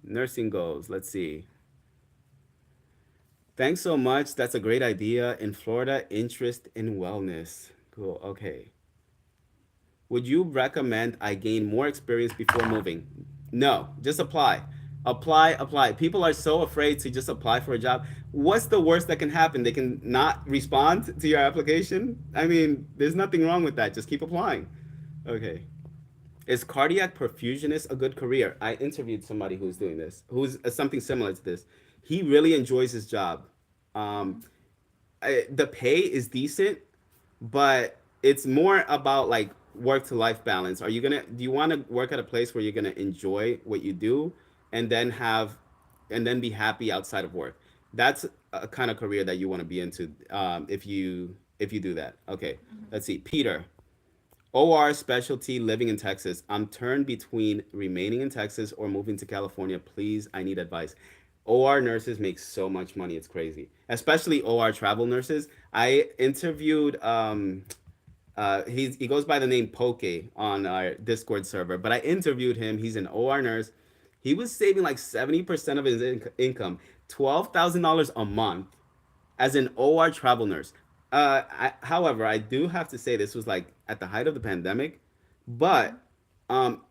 Nursing goals. Let's see. Thanks so much. That's a great idea. In Florida, interest in wellness. Cool. Okay. Would you recommend I gain more experience before moving? No, just apply. Apply, apply. People are so afraid to just apply for a job. What's the worst that can happen? They can not respond to your application? I mean, there's nothing wrong with that. Just keep applying. Okay. Is cardiac perfusionist a good career? I interviewed somebody who's doing this, who's something similar to this. He really enjoys his job. Um, the pay is decent, but it's more about like work to life balance. Do you want to work at a place where you're gonna enjoy what you do, and then be happy outside of work? That's a kind of career that you want to be into if you do that. Okay, Mm-hmm. let's see. Peter, OR specialty, living in Texas. I'm turned between remaining in Texas or moving to California. Please, I need advice. OR nurses make so much money. It's crazy, especially OR travel nurses. I interviewed he goes by the name Poke on our Discord server, but I interviewed him. He's an OR nurse. He was saving like 70% of his income, $12,000 a month as an OR travel nurse. However, I do have to say this was like at the height of the pandemic, Mm-hmm. but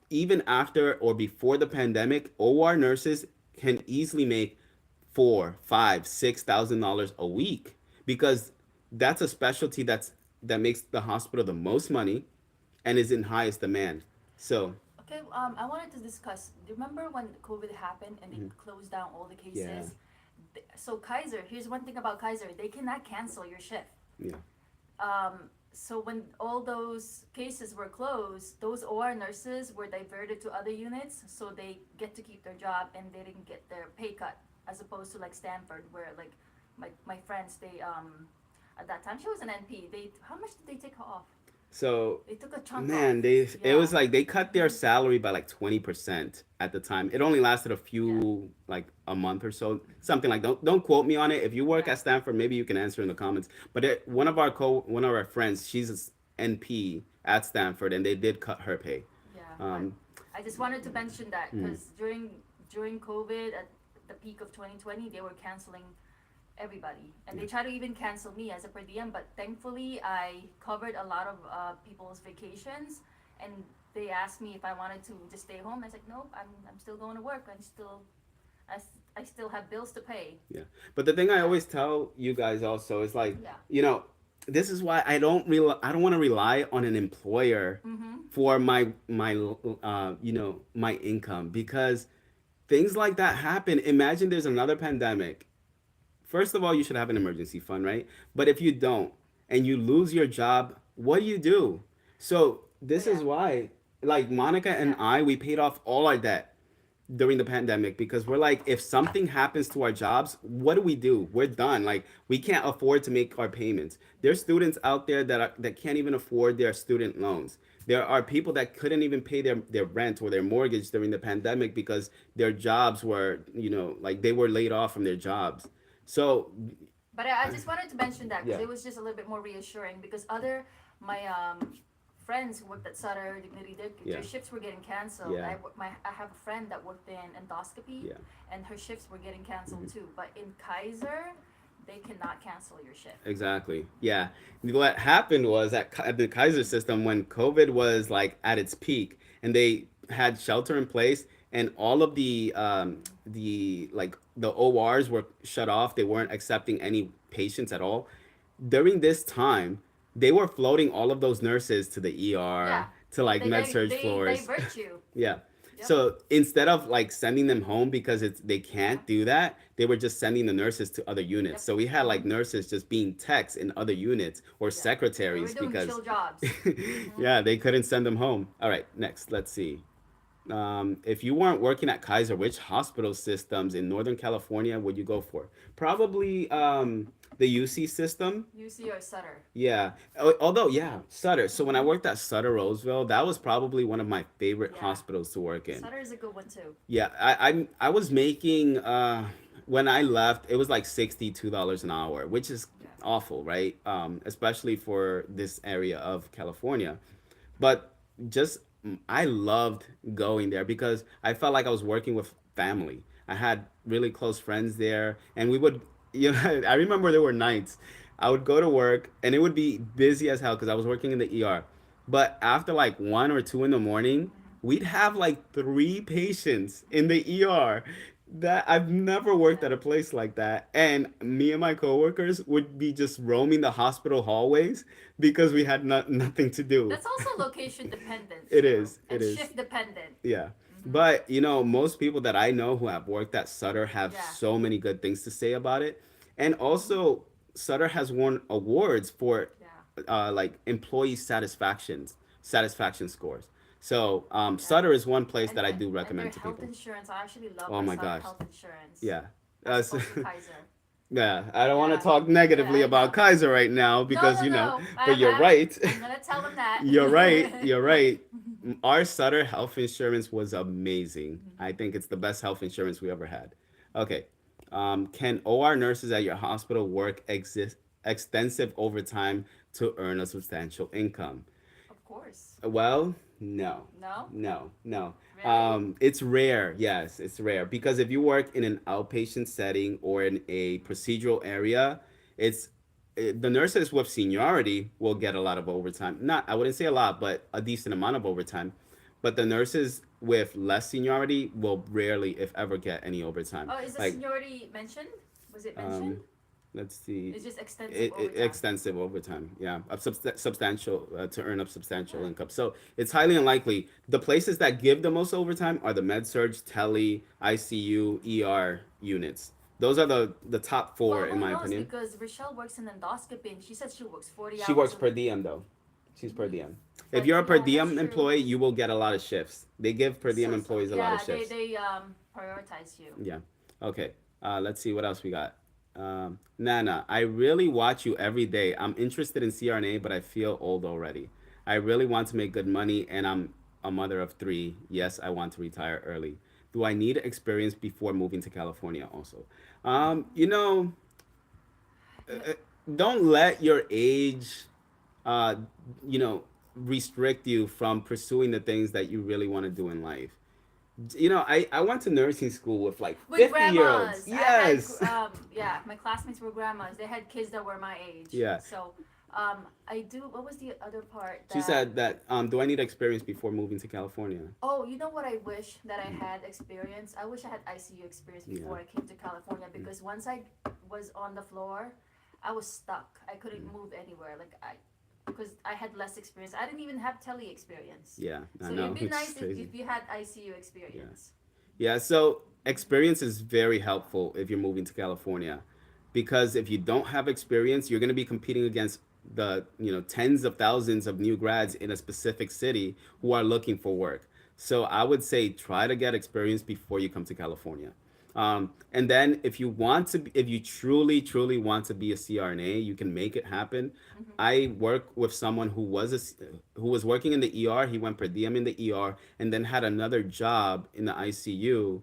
even after or before the pandemic, OR nurses can easily make 4, 5, 6 thousand dollars a week because that's a specialty that makes the hospital the most money and is in highest demand. So Okay, I wanted to discuss. Do you remember when COVID happened and they mhm, closed down all the yeah, cases? So Kaiser, here's one thing about Kaiser: they cannot cancel your shift. yeah, So when all those cases were closed, those OR nurses were diverted to other units, so they get to keep their job and they didn't get their pay cut, as opposed to like Stanford, where like my friends, they at that time she was an NP. They how much did they take her off? so They took a chunk off. man, they it Yeah. was like they cut their Mm-hmm. salary by like 20% at the time. It only lasted a Yeah. few like a month or so, something like. Don't quote me on it. If you work Yeah. at Stanford, maybe you can answer in the comments. But one of our friends, she's an NP at Stanford, and they did cut her pay. Yeah, but Um, I just wanted to mention that mm, because during COVID at the peak of 2020, they were canceling everybody, and yeah, they tried to even cancel me as a per diem. But thankfully, I covered a lot of people's vacations, and they asked me if I wanted to just stay home. I said nope. I'm still going to work. I still have bills to pay. yeah. But the thing I Yeah. always tell you guys also is like, Yeah. you know, this is why I don't want to rely on an employer Mm-hmm. for my my income because things like that happen. Imagine there's another pandemic. First of all, you should have an emergency fund, right? But if you don't and you lose your job, what do you do? So Oh this yeah. is why, like Monica and Yeah. we paid off all our debt during the pandemic because we're like, if something happens to our jobs, what do we do? We're done. Like we can't afford to make our payments. There's students out there that can't even afford their student loans. There are people that couldn't even pay their rent or their mortgage during the pandemic because their jobs were, like they were laid off from their jobs. So, But I just wanted to mention that because yeah, it was just a little bit more reassuring because other my friends who worked at Sutter, Dignity, yeah, their shifts were getting canceled. yeah, I have a friend that worked in endoscopy, yeah. and her shifts were getting canceled Mhm. too. But in Kaiser, they cannot cancel your shift. Exactly. Yeah. What happened was at the Kaiser system when COVID was like at its peak and they had shelter in place and all of the like the ORs were shut off. They weren't accepting any patients at all. During this time, they were floating all of those nurses to the Yeah, ER to like med surge they floors. divert you. Yeah. Yep. So instead of like sending them home because they Yeah. can't do that, they were just sending the nurses to other units. Yep. So we had Mm-hmm. like nurses just being techs in other units or Yeah. They were secretaries doing because chill jobs. Mm-hmm. yeah, they couldn't send them home. All right, next, let's see. If you weren't working at Kaiser, which hospital systems in Northern California would you go for? Probably the UC system. UC or Sutter. Yeah. Although, yeah, Sutter. So when I Mm-hmm. worked at Sutter Roseville, that was probably one of my favorite Yeah. hospitals to work in. Sutter is a good one too. Yeah, I was making when I left, it was like $62 an hour, which is Yeah. awful, right? Especially for this area of California. But just I loved going there because I felt like I was working with family. I had really close friends there, and we would, I remember there were nights I would go to work and it would be busy as hell because I was working in the ER. But after like 1 or 2 in the morning, we'd have like three patients in the ER. That I've never worked Yeah. at a place like that, and me and my coworkers would be just roaming the hospital hallways because we had nothing to do. That's also location dependent It too, is. It and is. shift dependent. Yeah. Mm-hmm. But, most people that I know who have worked at Sutter have Yeah. so many good things to say about it. And Mm-hmm. also, Sutter has won awards for Yeah. like employee satisfaction scores. So, Yeah. Sutter is one place And, that I and do and their recommend to health people. insurance, I actually love Oh their my gosh. health insurance Yeah. as opposed to Kaiser. Yeah, I don't want to Yeah, talk yeah, negatively I about know. Kaiser right now No, because no, no. but you're right. I'm gonna tell them that. You're right. You're right. Our Sutter health insurance was amazing. Mhm. I think it's the best health insurance we ever had. Okay. Can OR nurses at your hospital work extensive overtime to earn a substantial income? Of course. Well, no, No? no. Really? It's rare. Yes, it's rare because if you work in an outpatient setting or in a procedural area, it's the nurses with seniority will get a lot of overtime. Not, I wouldn't say a lot, but a decent amount of overtime. But the nurses with less seniority will rarely, if ever, get any overtime. Oh, is the Like, seniority mentioned? Was it mentioned? um, let's see, It's just extensive overtime. extensive overtime. Yeah, substantial to earn up substantial income. So it's highly unlikely. The places that give the most overtime are the med surge, tele, ICU, ER units. Those are the top Well, four in who my knows? opinion. Because Rochelle works in endoscopy and she said she works 40 She hours works a per week. diem though. She's per diem. If But you're a per yeah, that's diem true. employee, you will get a lot of shifts. They give per diem So employees a lot of yeah, shifts. they prioritize you. Yeah. Okay. Let's see what else we got. Nana, I really watch you every day. I'm interested in CRNA, but I feel old already. I really want to make good money, and I'm a mother of three. Yes, I want to retire early. Do I need experience before moving to California? Also, you know, No, uh, don't let your age, uh, you know, restrict you from pursuing the things that you really want to do in life. I went to nursing school with like with 50-year olds. grandmas. I had Yes. yeah, my classmates were grandmas. They had kids that were my age. Yeah. So I do. What was the other part She that? said that do I need experience before moving to California? Oh, you know what I wish that I had experience? I wish I had ICU experience Yeah. before I came to California because once I was on the floor, I was stuck. I couldn't move anywhere. Like I because I had less experience. I didn't even have tele experience. Yeah, I So it'd know. be It's nice crazy. if you had ICU Yeah. experience. Yeah, so experience is very helpful if you're moving to California because if you don't have experience, you're going to be competing against the tens of thousands of new grads in a specific city who are looking for work. So I would say try to get experience before you come to California. And then if you truly, truly want to be a CRNA, you can make it happen. Mm-hmm. I work with someone who was working in the ER. He went per diem in the ER and then had another job in the ICU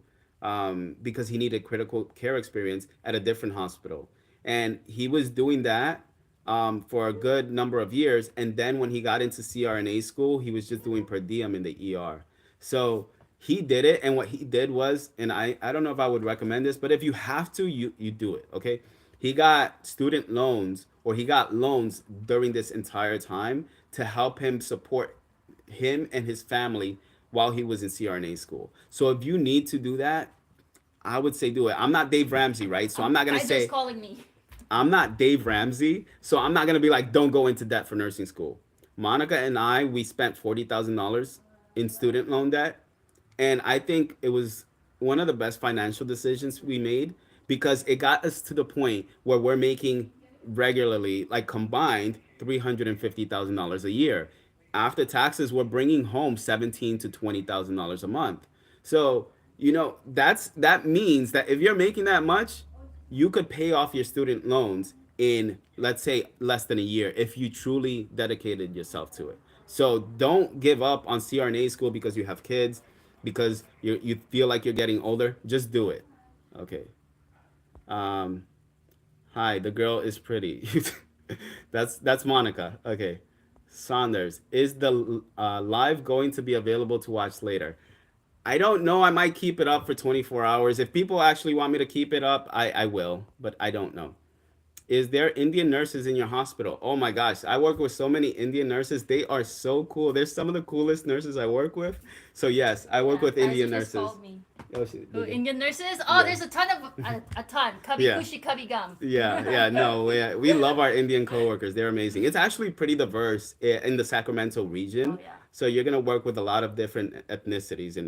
because he needed critical care experience at a different hospital. And he was doing that for a good number of years. And then when he got into CRNA school, he was just doing per diem in the ER. So he did it. And what he did was, and I don't know if I would recommend this, but if you have to, you do it. Okay. He got student loans or he got loans during this entire time to help him support him and his family while he was in CRNA school. So if you need to do that, I would say do it. I'm not Dave Ramsey, right? So I'm not gonna Kaiser's say calling me. I'm not Dave Ramsey, so I'm not gonna be like, don't go into debt for nursing school. Monica and I, we spent $40,000 in student loan debt, and I think it was one of the best financial decisions we made because it got us to the point where we're making regularly, like combined, $350,000 a year. After taxes, we're bringing home $17,000 to $20,000 a month. So that means that if you're making that much, you could pay off your student loans in, let's say, less than a year if you truly dedicated yourself to it. So don't give up on CRNA school because you have kids, because you feel like you're getting older. Just do it. Okay. Um, Hi, the girl is pretty. That's Monica. Okay. Saunders, is the live going to be available to watch later? I don't know. I might keep it up for 24 hours. If people actually want me to keep it up, I will, but I don't know. Is there Indian nurses in your hospital? Oh my gosh, I work with so many Indian nurses. They are so cool. They're some of the coolest nurses I work with. So yes, I work Yeah, with Kaiser Indian just nurses. called me. Oh, Oh, did they? Indian nurses? Oh, Yeah. there's a ton of a ton. Cubby Yeah. cushy, cubby gum. Yeah, no, we love our Indian coworkers. They're amazing. It's actually pretty diverse in the Sacramento Oh region. yeah. So you're gonna work with a lot of different ethnicities in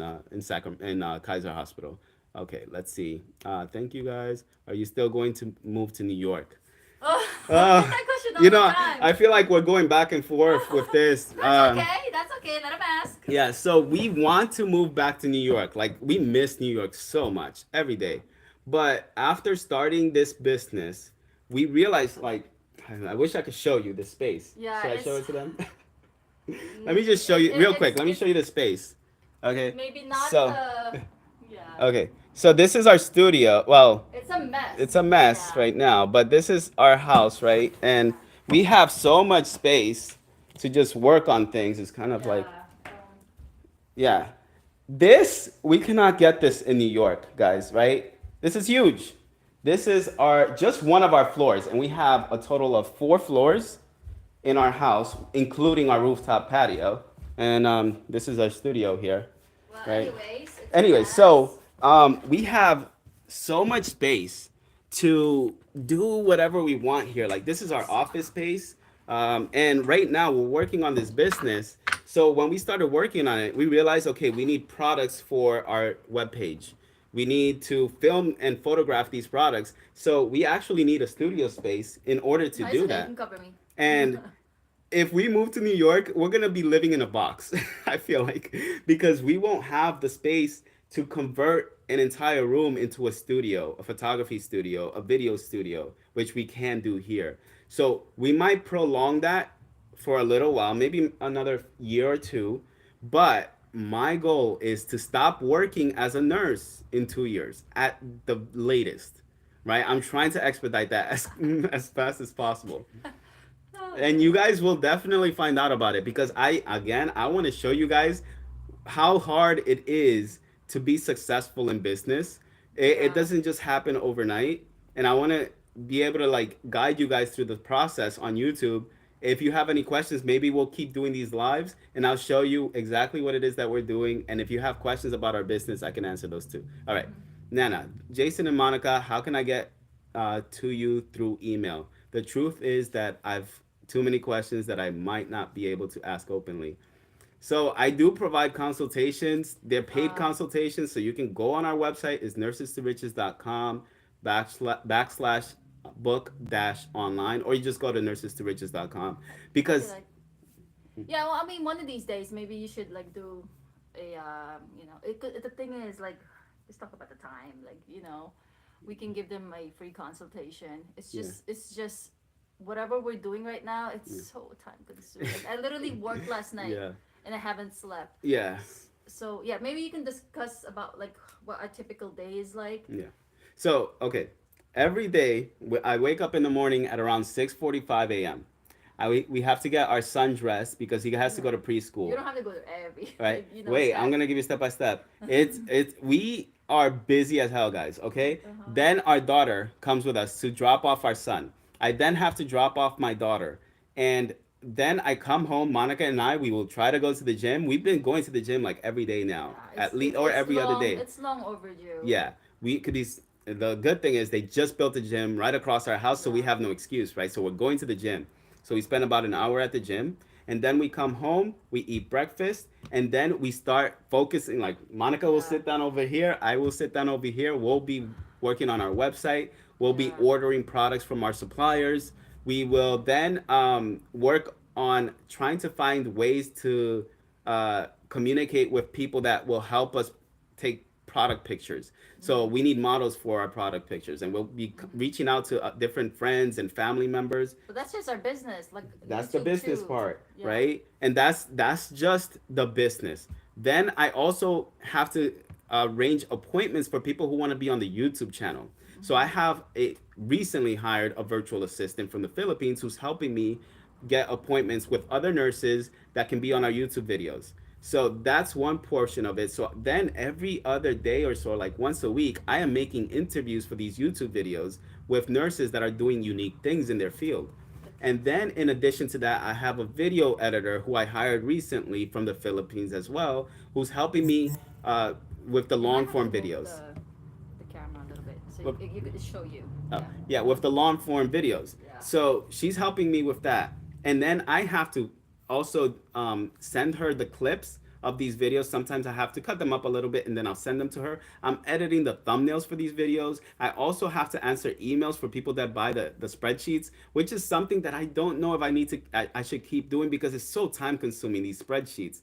Kaiser Hospital. Okay, let's see. Thank you guys. Are you still going to move to New York? Oh, I Uh, get that question all the time. I feel like we're going back and forth with this. That's okay. That's okay. Let him ask. Yeah, so we want to move back to New York. Like we miss New York so much every day. But after starting this business, we realized like I wish I could show you the space. Yeah, Should I show it's it to them? Let me just show you real quick. Let me show you the space. Okay. maybe not So, the. Yeah, okay. So this is our studio. Well, it's a mess. it's a mess Yeah, right now, but this is our house, right? And we have so much space to just work on things. It's kind of like, yeah. yeah. This, we cannot get this in New York, guys, right? This is huge. This is our just one of our floors, and we have a total of 4 floors in our house, including our rooftop patio. And this is our studio here, Well, right? anyways, it's a Anyway, mess. so we have so much space to do whatever we want here. Like this is our office space, and right now we're working on this business. So when we started working on it, we realized, okay, we need products for our webpage. We need to film and photograph these products. So we actually need a studio space in order to No, it's do okay. You that. can cover me. And if we move to New York, we're gonna be living in a box. I feel like because we won't have the space to convert an entire room into a studio, a photography studio, a video studio, which we can do here. So we might prolong that for a little while, maybe another year or two. But my goal is to stop working as a nurse in 2 years at the latest. Right? I'm trying to expedite that as fast as possible, Oh, and you guys will definitely find out about it because I want to show you guys how hard it is to be successful in business. It yeah. doesn't just happen overnight, and I want to be able to like guide you guys through the process on YouTube. If you have any questions, maybe we'll keep doing these lives and I'll show you exactly what it is that we're doing, and if you have questions about our business, I can answer those too. All right. Nana, Jason and Monica, how can I get to you through email? The truth is that I've too many questions that I might not be able to ask openly. So I do provide consultations. They're paid Uh, consultations, so you can go on our website is nursestoriches.com backslash book dash online, or you just go to nursestoriches.com I feel because like. Yeah, well, I mean, one of these days, maybe you should like do a, it could. The thing is, like, let's talk about the time. Like, we can give them a free consultation. yeah, It's just whatever we're doing right now. It's yeah, so time consuming. Like, I literally worked last night, yeah, and I haven't slept. yeah, So yeah, maybe you can discuss about like what a typical day is like. yeah. So okay, every day I wake up in the morning at around 6:45 a.m. We have to get our son dressed because he has to go to You preschool. don't have to go there every, Right? like, Wait, I'm step. gonna give you step by step. It's we are busy as hell, guys. Okay. Uh-huh. Then our daughter comes with us to drop off our son. I then have to drop off my daughter, and then I come home. Monica and I, we will try to go to the gym. We've been going to the gym like every day now, Yeah, at least or every other day. it's long overdue. Yeah, we could be. The good thing is they just built a gym right across our house, so we Yeah. have no excuse, right? So we're going to the gym. So we spend about an hour at the gym, and then we come home, we eat breakfast, and then we start focusing. Like Monica will Yeah. sit down over here, I will sit down over here. We'll be working on our website. We'll be Yeah. ordering products from our suppliers. We will then work on trying to find ways to communicate with people that will help us take product pictures. So we need models for our product pictures, and we'll be reaching out to different friends and family members. But that's just our business, like That's the YouTube business too. part, Yeah. right? And that's just the business. Then I also have to arrange appointments for people who want to be on the YouTube channel. So I have a recently hired a virtual assistant from the Philippines who's helping me get appointments with other nurses that can be on our YouTube videos. So that's one portion of it. So then every other day or so, like once a week, I am making interviews for these YouTube videos with nurses that are doing unique things in their field. And then in addition to that, I have a video editor who I hired recently from the Philippines as well, who's helping me with the You might long have to form move videos. the camera a little bit so With, you could show you. Oh, Yeah. yeah, with the long form videos. Yeah. So she's helping me with that. And then I have to also send her the clips of these videos. Sometimes I have to cut them up a little bit and then I'll send them to her. I'm editing the thumbnails for these videos. I also have to answer emails for people that buy the spreadsheets, which is something that I don't know if I need to, I should keep doing because it's so time consuming, these spreadsheets.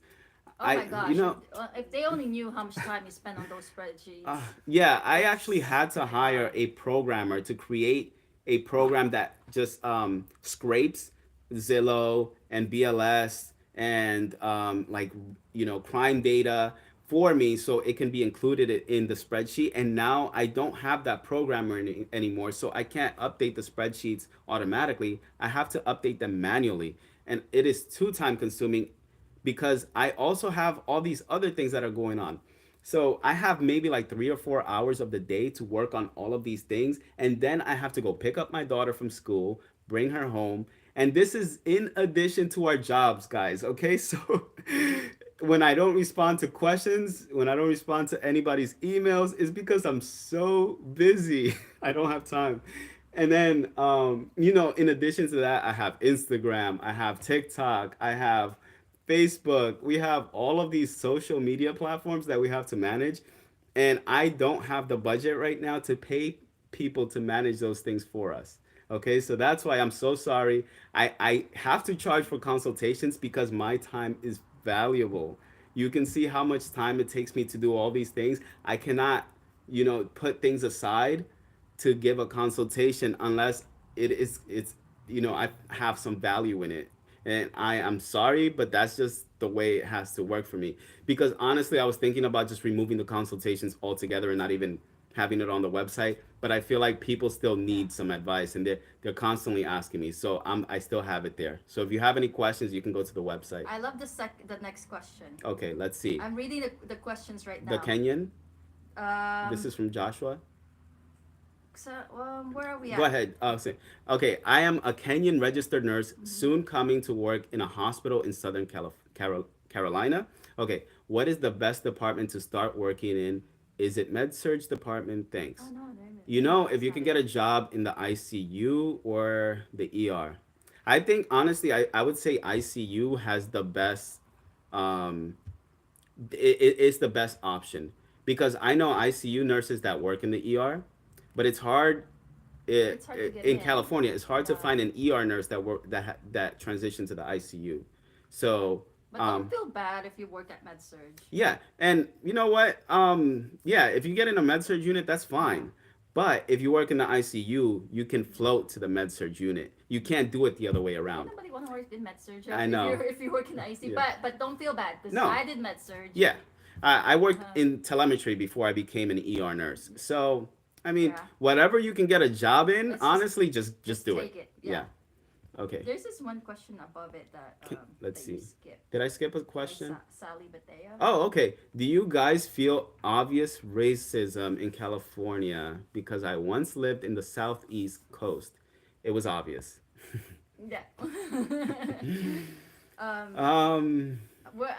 Oh my you gosh! know, If they only knew how much time you spend on those spreadsheets, yeah, I actually it's had to my hire god. a programmer to create a program that just scrapes Zillow and BLS and crime data for me so it can be included in the spreadsheet. And now I don't have that programmer anymore, so I can't update the spreadsheets automatically. I have to update them manually, and it is too time consuming because I also have all these other things that are going on. So I have maybe like 3 or 4 hours of the day to work on all of these things. And then I have to go pick up my daughter from school, bring her home. And this is in addition to our jobs, guys. Okay. So when I don't respond to questions, when I don't respond to anybody's emails, it's because I'm so busy. I don't have time. And then, in addition to that, I have Instagram, I have TikTok, I have Facebook. We have all of these social media platforms that we have to manage. And I don't have the budget right now to pay people to manage those things for us. Okay, so that's why I'm so sorry. I have to charge for consultations because my time is valuable. You can see how much time it takes me to do all these things. I cannot, put things aside to give a consultation unless I have some value in it. And I am sorry, but that's just the way it has to work for me. Because honestly, I was thinking about just removing the consultations altogether and not even having it on the website. But I feel like people still Yeah. need some advice, and they're constantly asking me. So I still have it there. So if you have any questions, you can go to the website. I love the next question. Okay, let's see. I'm reading the questions right The now. Kenyan. This Um, is from Joshua. so where are we Go at? ahead. Okay, I am a Kenyan registered nurse, Mhm. soon coming to work in a hospital in Southern Carolina. Okay, what is the best department to start working in? Is it med surge department? Oh Thanks. no, no, If that's you not can it. get a job in the ICU or the ER, I think honestly, I would say ICU has the best. Um, it's the best option because I know ICU nurses that work in the ER, but it's hard It's hard to get in in. California. It's hard to Yeah. find an ER nurse that transition to the ICU. So But don't feel bad if you work at MedSurge. yeah, and you know what? Yeah, if you get in a med surg unit, that's Yeah. fine. But if you work in the ICU, you can float to the med surg unit. You can't do it the other way But around. nobody want to work in MedSurge I if know. if you work in IC. Yeah. But don't feel bad because No. I did MedSurge. Yeah. I worked Uh, in telemetry before I became an ER nurse. So I mean, yeah. whatever you can get a job in, It's honestly, just just do it. take it. Yeah. Yeah. Okay. There's this one question above it Let's that you see. skipped Did I skip a by question? Sally Batea. Oh, okay. Do you guys feel obvious racism in California? Because I once lived in the southeast coast. It was obvious. Yeah. um, Um,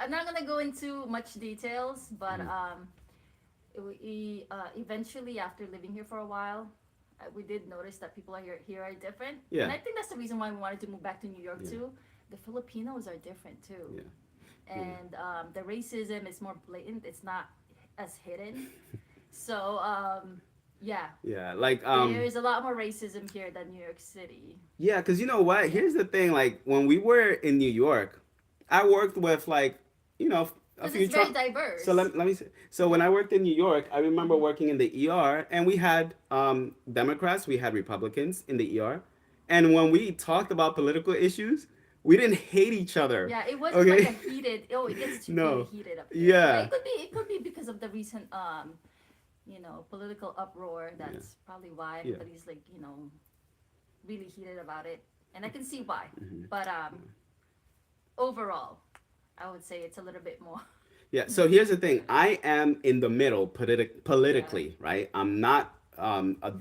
I'm not gonna go into much details, but mhm. eventually after living here for a while, we did notice that people here are different, and Yeah, I think that's the reason why we wanted to move back to New York yeah, too. The Filipinos are different too, yeah, yeah. and the racism is more blatant. It's not as hidden. So yeah, Yeah, like there's a lot more racism here than New York City. yeah, because you know what? Yeah, Here's the thing. Like when we were in New York, I worked with like you know a because few it's very Trump. So diverse. let me say. So when I worked in New York, I remember Hmm. working in the ER, and we had Democrats, we had Republicans in the ER, and when we talked about political issues, we didn't hate each other. Yeah, it wasn't like a Okay. heated. Oh, it gets too really No. heated up here. Yeah, Yeah. it could be because of the recent political uproar. Yeah. That's probably why Yeah. everybody's like really heated about it, and I can see why. Hmm. But overall, I would say it's a little bit more. Yeah. So here's the thing. I am in the middle Yeah. politically, right? I'm not a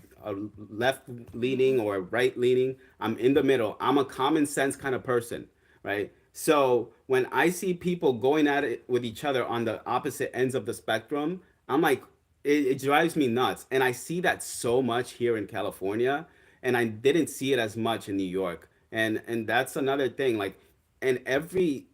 left leaning or right leaning. I'm in the middle. I'm a common sense kind of person, right? So when I see people going at it with each other on the opposite ends of the spectrum, I'm like, it drives me nuts. And I see that so much here in California, and I didn't see it as much in New York. And that's another thing. Like, and every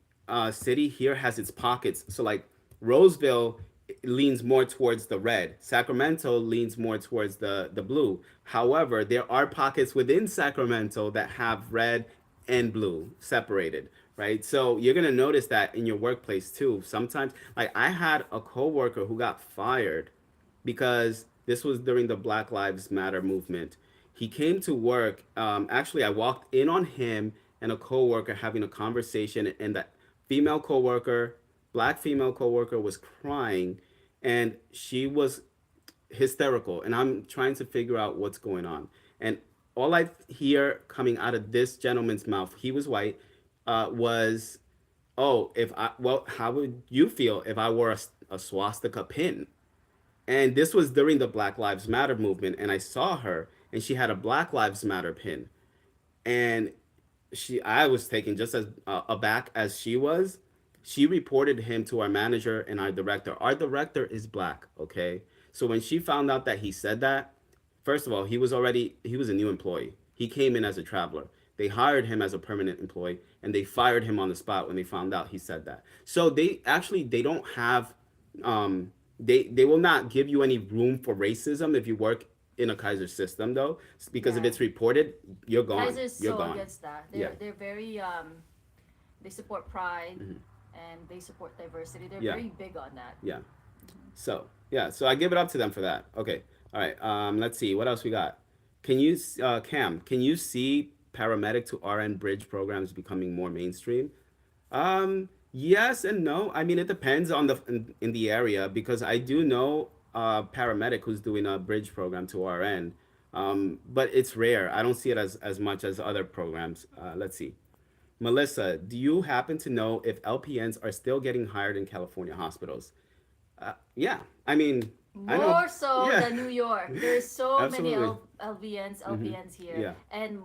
city here has its pockets. So like Roseville leans more towards the red. Sacramento leans more towards the blue. However, there are pockets within Sacramento that have red and blue separated. right? So you're gonna notice that in your workplace too. Sometimes, like I had a coworker who got fired because this was during the Black Lives Matter movement. He came to work. Actually, I walked in on him and a coworker having a conversation, and that female coworker, black female coworker, was crying, and she was hysterical, and I'm trying to figure out what's going on. And all I hear coming out of this gentleman's mouth, he was white, was, "Oh, if I well, how would you feel if I wore a swastika pin?" And this was during the Black Lives Matter movement, and I saw her, and she had a Black Lives Matter pin, and I was taken just as aback as she was. She reported him to our manager and our director. Our director is black, okay? So when she found out that he said that, first of all, he was a new employee. He came in as a traveler. They hired him as a permanent employee, and they fired him on the spot when they found out he said that. So they don't have they will not give you any room for racism if you work in a Kaiser system, though, because if Yeah. it's reported, you're gone. Kaiser's You're so gone. against that. Yeah. They're very they support pride Mhm. and they support diversity. They're Yeah. very big on that. Yeah. So yeah. So I give it up to them for that. Okay. All right. Let's see. What else we got? Cam? Can you see paramedic to RN bridge programs becoming more mainstream? Yes and no. I mean, it depends on in the area, because I do know a paramedic who's doing a bridge program to RN. But it's rare. I don't see it as much as other programs. Let's see. Melissa, do you happen to know if LPNs are still getting hired in California hospitals? Yeah. I mean, I know. More so Yeah. than New York. There's so many Absolutely. LVNs, Hmm. LPNs here, Yeah. and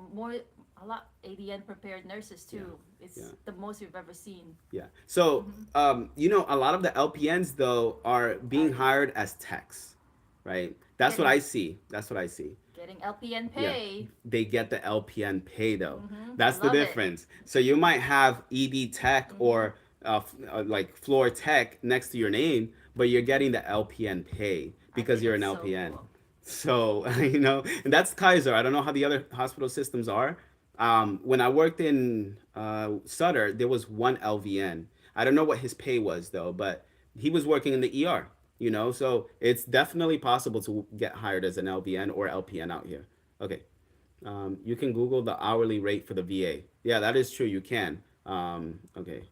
a lot ADN prepared nurses too. It's Yeah. the most we've ever seen. Yeah. So, a lot of the LPNs though are being Are hired as techs, right? That's what getting I see. That's what I see. getting LPN Yeah. pay. They get the LPN pay though. I That's the love it. difference. So you might have ED tech or like floor tech next to your name, but you're getting the LPN pay I because think you're an it's so LPN. cool. So, and that's Kaiser. I don't know how the other hospital systems are. When I worked in Sutter, there was one LVN. I don't know what his pay was though, but he was working in the ER. So it's definitely possible to get hired as an LVN or LPN out here. Okay, you can Google the hourly rate for the VA. Yeah, that is true. You can. Okay,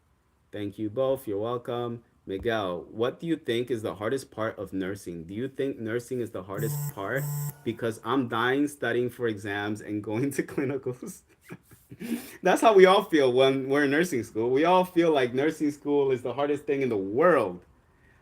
thank you both. You're welcome. Miguel, what do you think is the hardest part of nursing? Do you think nursing is the hardest part? Because I'm dying studying for exams and going to clinicals. That's how we all feel when we're in nursing school. We all feel like nursing school is the hardest thing in the world.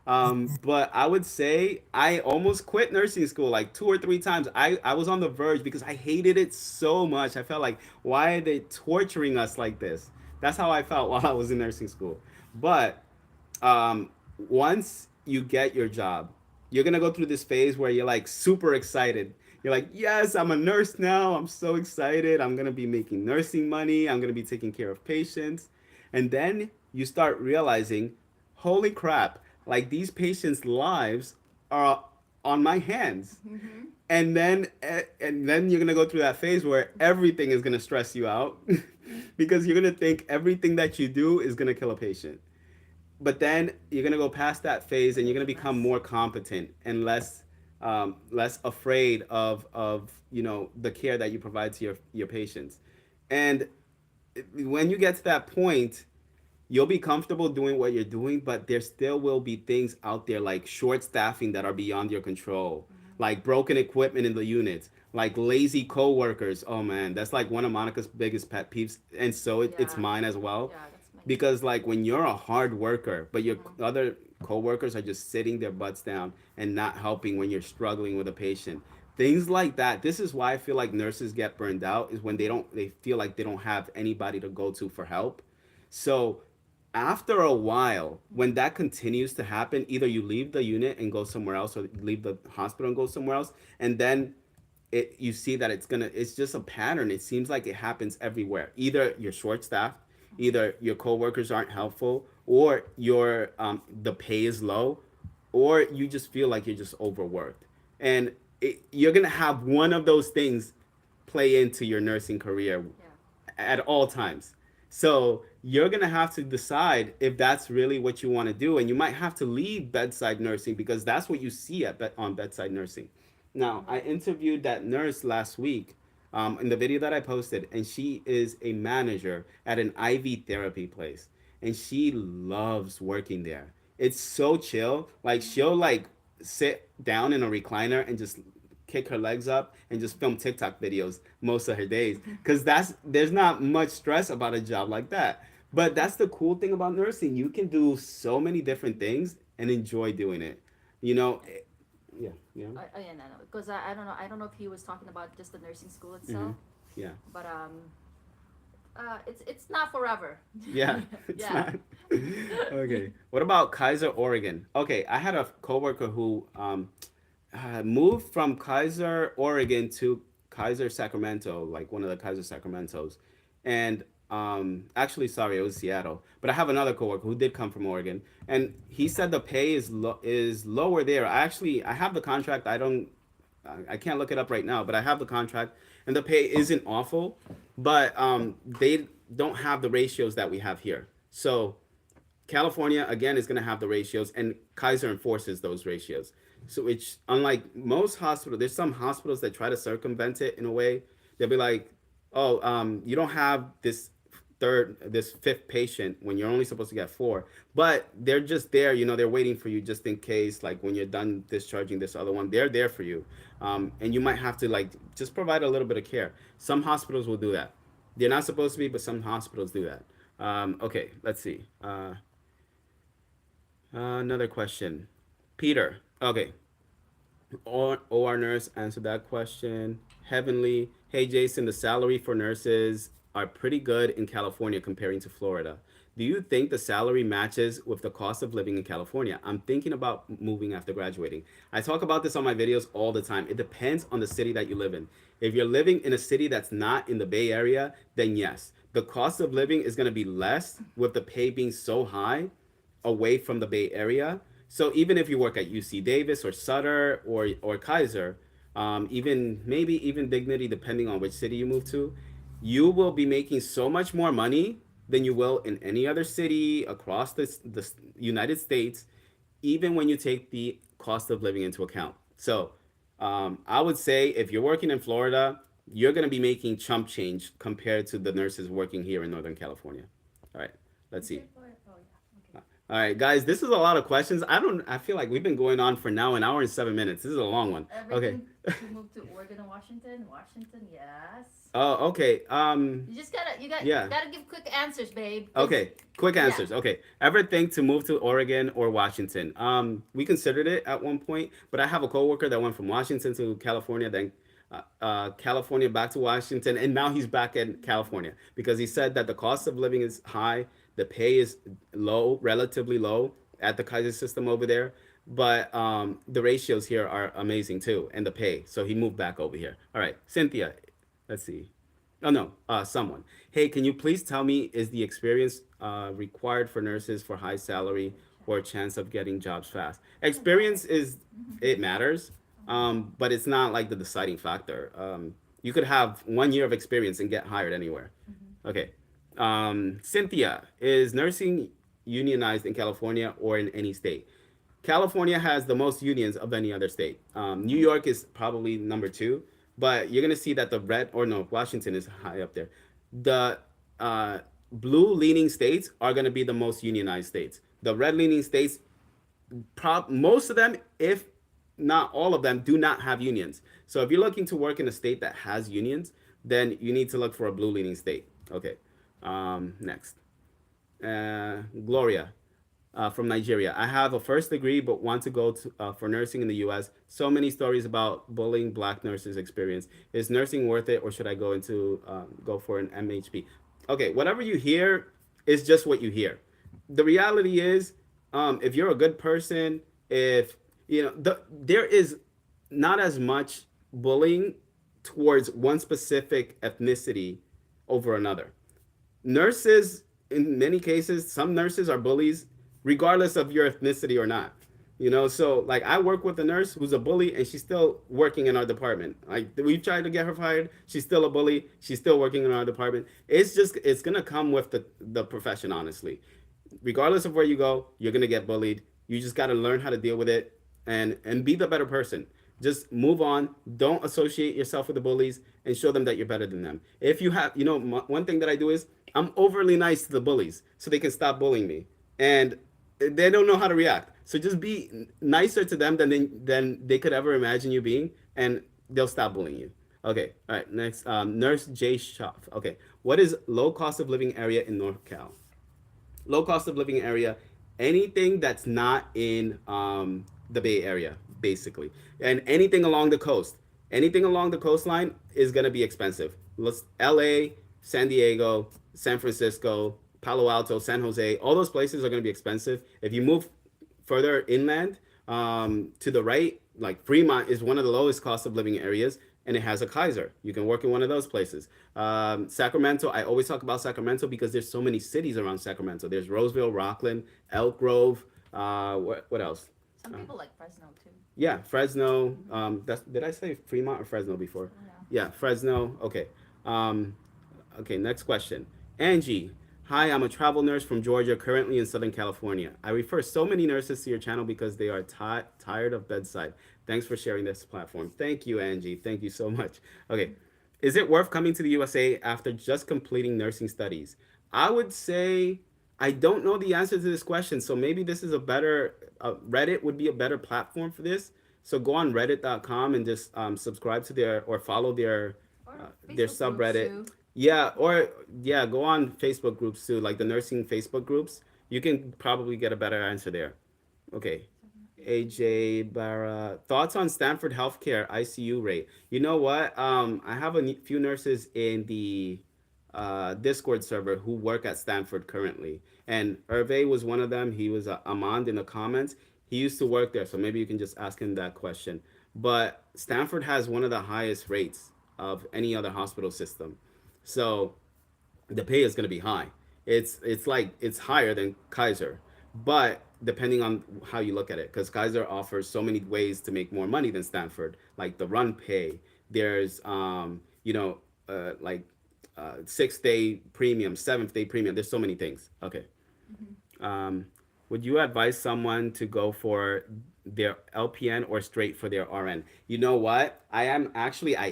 But I would say I almost quit nursing school like two or three times. I was on the verge because I hated it so much. I felt like, why are they torturing us like this? That's how I felt while I was in nursing school. But once you get your job, you're gonna go through this phase where you're like super excited. You're like, yes, I'm a nurse now. I'm so excited. I'm gonna be making nursing money. I'm gonna be taking care of patients. And then you start realizing, holy crap, like these patients' lives are on my hands. And then you're gonna go through that phase where everything is gonna stress you out because you're gonna think everything that you do is gonna kill a patient. But then you're gonna go past that phase and you're gonna become Ridiculous. more competent and less afraid of the care that you provide to your patients. And when you get to that point, you'll be comfortable doing what you're doing, but there still will be things out there like short staffing that are beyond your control, like broken equipment in the units, like lazy coworkers. Oh man, that's like one of Monica's biggest pet peeves, and so it's Yeah, mine as well. yeah, that's my Because like when you're a hard worker, but your other coworkers are just sitting their butts down and not helping when you're struggling with a patient. Things like that. This is why I feel like nurses get burned out is when they feel like they don't have anybody to go to for help. So after a while, when that continues to happen, either you leave the unit and go somewhere else, or leave the hospital and go somewhere else, and then you see that it's just a pattern. It seems like it happens everywhere. Either you're short staffed, either your coworkers aren't helpful, or the pay is low, or you just feel like you're just overworked. And you're gonna have one of those things play into your nursing career yeah. at all times. So you're going to have to decide if that's really what you want to do. And you might have to leave bedside nursing because that's what you see on bedside nursing. Now, I interviewed that nurse last week in the video that I posted, and she is a manager at an IV therapy place. And she loves working there. It's so chill. Like, she'll like sit down in a recliner and just kick her legs up and just film TikTok videos most of her days because that's there's not much stress about a job like that. But that's the cool thing about nursing. You can do so many different things and enjoy doing it. You know, yeah, yeah. Yeah, no, no, because I don't know. I don't know if he was talking about just the nursing school Hmm. itself, Yeah. but it's not forever. Yeah, it's Yeah. not. Okay. What about Kaiser, Oregon? Okay, I had a coworker who moved from Kaiser, Oregon to Kaiser, Sacramento, like one of the Kaiser Sacramentos. And actually, sorry, it was Seattle. But I have another coworker who did come from Oregon, and he said the pay is lower there. I have the contract. I can't look it up right now, but I have the contract, and the pay isn't awful, but they don't have the ratios that we have here. So California again is going to have the ratios, and Kaiser enforces those ratios. So it's unlike most hospitals. There's some hospitals that try to circumvent it in a way. They'll be like, "Oh, you don't have this fifth patient when you're only supposed to get four." But they're just there, they're waiting for you just in case. Like when you're done discharging this other one, they're there for you, and you might have to like just provide a little bit of care. Some hospitals will do that. They're not supposed to be, but some hospitals do that. Okay, let's see. Another question. Peter. Okay. OR nurse answered that question. Heavenly. Hey, Jason, the salary for nurses are pretty good in California comparing to Florida. Do you think the salary matches with the cost of living in California? I'm thinking about moving after graduating. I talk about this on my videos all the time. It depends on the city that you live in. If you're living in a city that's not in the Bay Area, then yes, the cost of living is going to be less with the pay being so high away from the Bay Area. So even if you work at UC Davis or Sutter or Kaiser, even maybe even Dignity, depending on which city you move to, you will be making so much more money than you will in any other city across the United States, even when you take the cost of living into account. So I would say if you're working in Florida, you're going to be making chump change compared to the nurses working here in Northern California. All right, let's Is see. it for? Oh yeah. Okay. All right, guys, this is a lot of questions. I feel like we've been going on for now an hour and 7 minutes. This is a long one. Okay. Everything to move to Oregon and Washington. Washington, yes. Oh, okay. You just gotta Yeah. gotta give quick answers, babe. Okay. Quick Yeah. answers. Okay. Ever think to move to Oregon or Washington? We considered it at one point, but I have a coworker that went from Washington to California, then California back to Washington, and now he's back in California because he said that the cost of living is high, the pay is low, relatively low at the Kaiser system over there, but the ratios here are amazing too, and the pay. So he moved back over here. All right, Cynthia, let's see. Oh no, someone. Hey, can you please tell me, is the experience required for nurses for high salary or chance of getting jobs fast? Experience is it matters, but it's not like the deciding factor. You could have 1 year of experience and get hired anywhere. Okay. Cynthia, is nursing unionized in California or in any state? California has the most unions of any other state. New York is probably number two, but you're gonna see that the red or no, Washington is high up there. The blue leaning states are gonna be the most unionized states. The red leaning states, most of them, if not all of them, do not have unions. So if you're looking to work in a state that has unions, then you need to look for a blue leaning state. Okay. Next. Gloria from Nigeria. I have a first degree but want to go for nursing in the US. So many stories about bullying black nurses experience. Is nursing worth it or should I go for an MHP? Okay, whatever you hear is just what you hear. The reality is, if you're a good person, if there is not as much bullying towards one specific ethnicity over another. Nurses, in many cases, some nurses are bullies regardless of your ethnicity or not. You know, so like I work with a nurse who's a bully and she's still working in our department. Like we tried to get her fired, she's still a bully, she's still working in our department. It's gonna come with the profession, honestly. Regardless of where you go, you're gonna get bullied. You just gotta learn how to deal with it and be the better person. Just move on. Don't associate yourself with the bullies and show them that you're better than them. If you have, one thing that I do is I'm overly nice to the bullies so they can stop bullying me. And they don't know how to react. So just be nicer to them than they could ever imagine you being, and they'll stop bullying you. Okay, all right. Next, Nurse J. Schaff. Okay, what is low cost of living area in North Cal? Low cost of living area, anything that's not in the Bay Area, basically, and anything along the coast. Anything along the coastline is gonna be expensive. L.A., San Diego, San Francisco, Palo Alto, San Jose, all those places are gonna be expensive. If you move further inland, to the right, like Fremont is one of the lowest cost of living areas, and it has a Kaiser. You can work in one of those places. Sacramento, I always talk about Sacramento because there's so many cities around Sacramento. There's Roseville, Rockland, Elk Grove. What else? Some people like Fresno too. Yeah, Fresno. Did I say Fremont or Fresno before? Yeah. Yeah, Fresno. Okay. Um, okay, next question. Angie, hi, I'm a travel nurse from Georgia, currently in Southern California. I refer so many nurses to your channel because they are tired of bedside. Thanks for sharing this platform. Thank you, Angie. Thank you so much. Okay. Is it worth coming to the USA after just completing nursing studies? I would say I don't know the answer to this question, so maybe this is a better Reddit would be a better platform for this. So go on Reddit.com and just subscribe to their or follow Or their Facebook groups subreddit. too. Yeah, or yeah, go on Facebook groups too, like the nursing Facebook groups. You can probably get a better answer there. Okay. AJ Barra, thoughts on Stanford healthcare ICU rate? You know what? I have a few nurses in the Discord server who work at Stanford currently, and Hervé was one of them. He was Amand in the comments. He used to work there, so maybe you can just ask him that question. But Stanford has one of the highest rates of any other hospital system, so the pay is going to be high. It's like it's higher than Kaiser, but depending on how you look at it, because Kaiser offers so many ways to make more money than Stanford, like the run pay. There's like 6 day premium, 7th day premium. There's so many things. Okay. Um, would you advise someone to go for their LPN or straight for their RN? You know what? I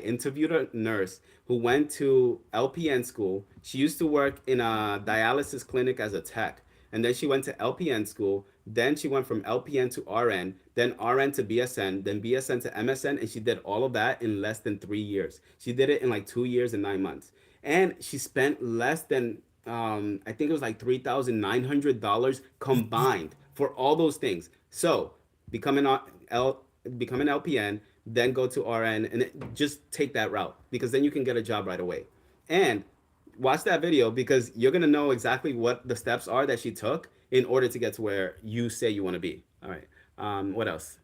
interviewed a nurse who went to LPN school. She used to work in a dialysis clinic as a tech. And then she went to LPN school. Then she went from LPN to RN, then RN to BSN, then BSN to MSN. And she did all of that in less than 3 years. She did it in like 2 years and 9 months. And she spent less than I think it was like $3,900 combined for all those things. So become an L, become an LPN, then go to RN, and just take that route because then you can get a job right away. And watch that video because you're gonna know exactly what the steps are that she took in order to get to where you say you want to be. All right. What else?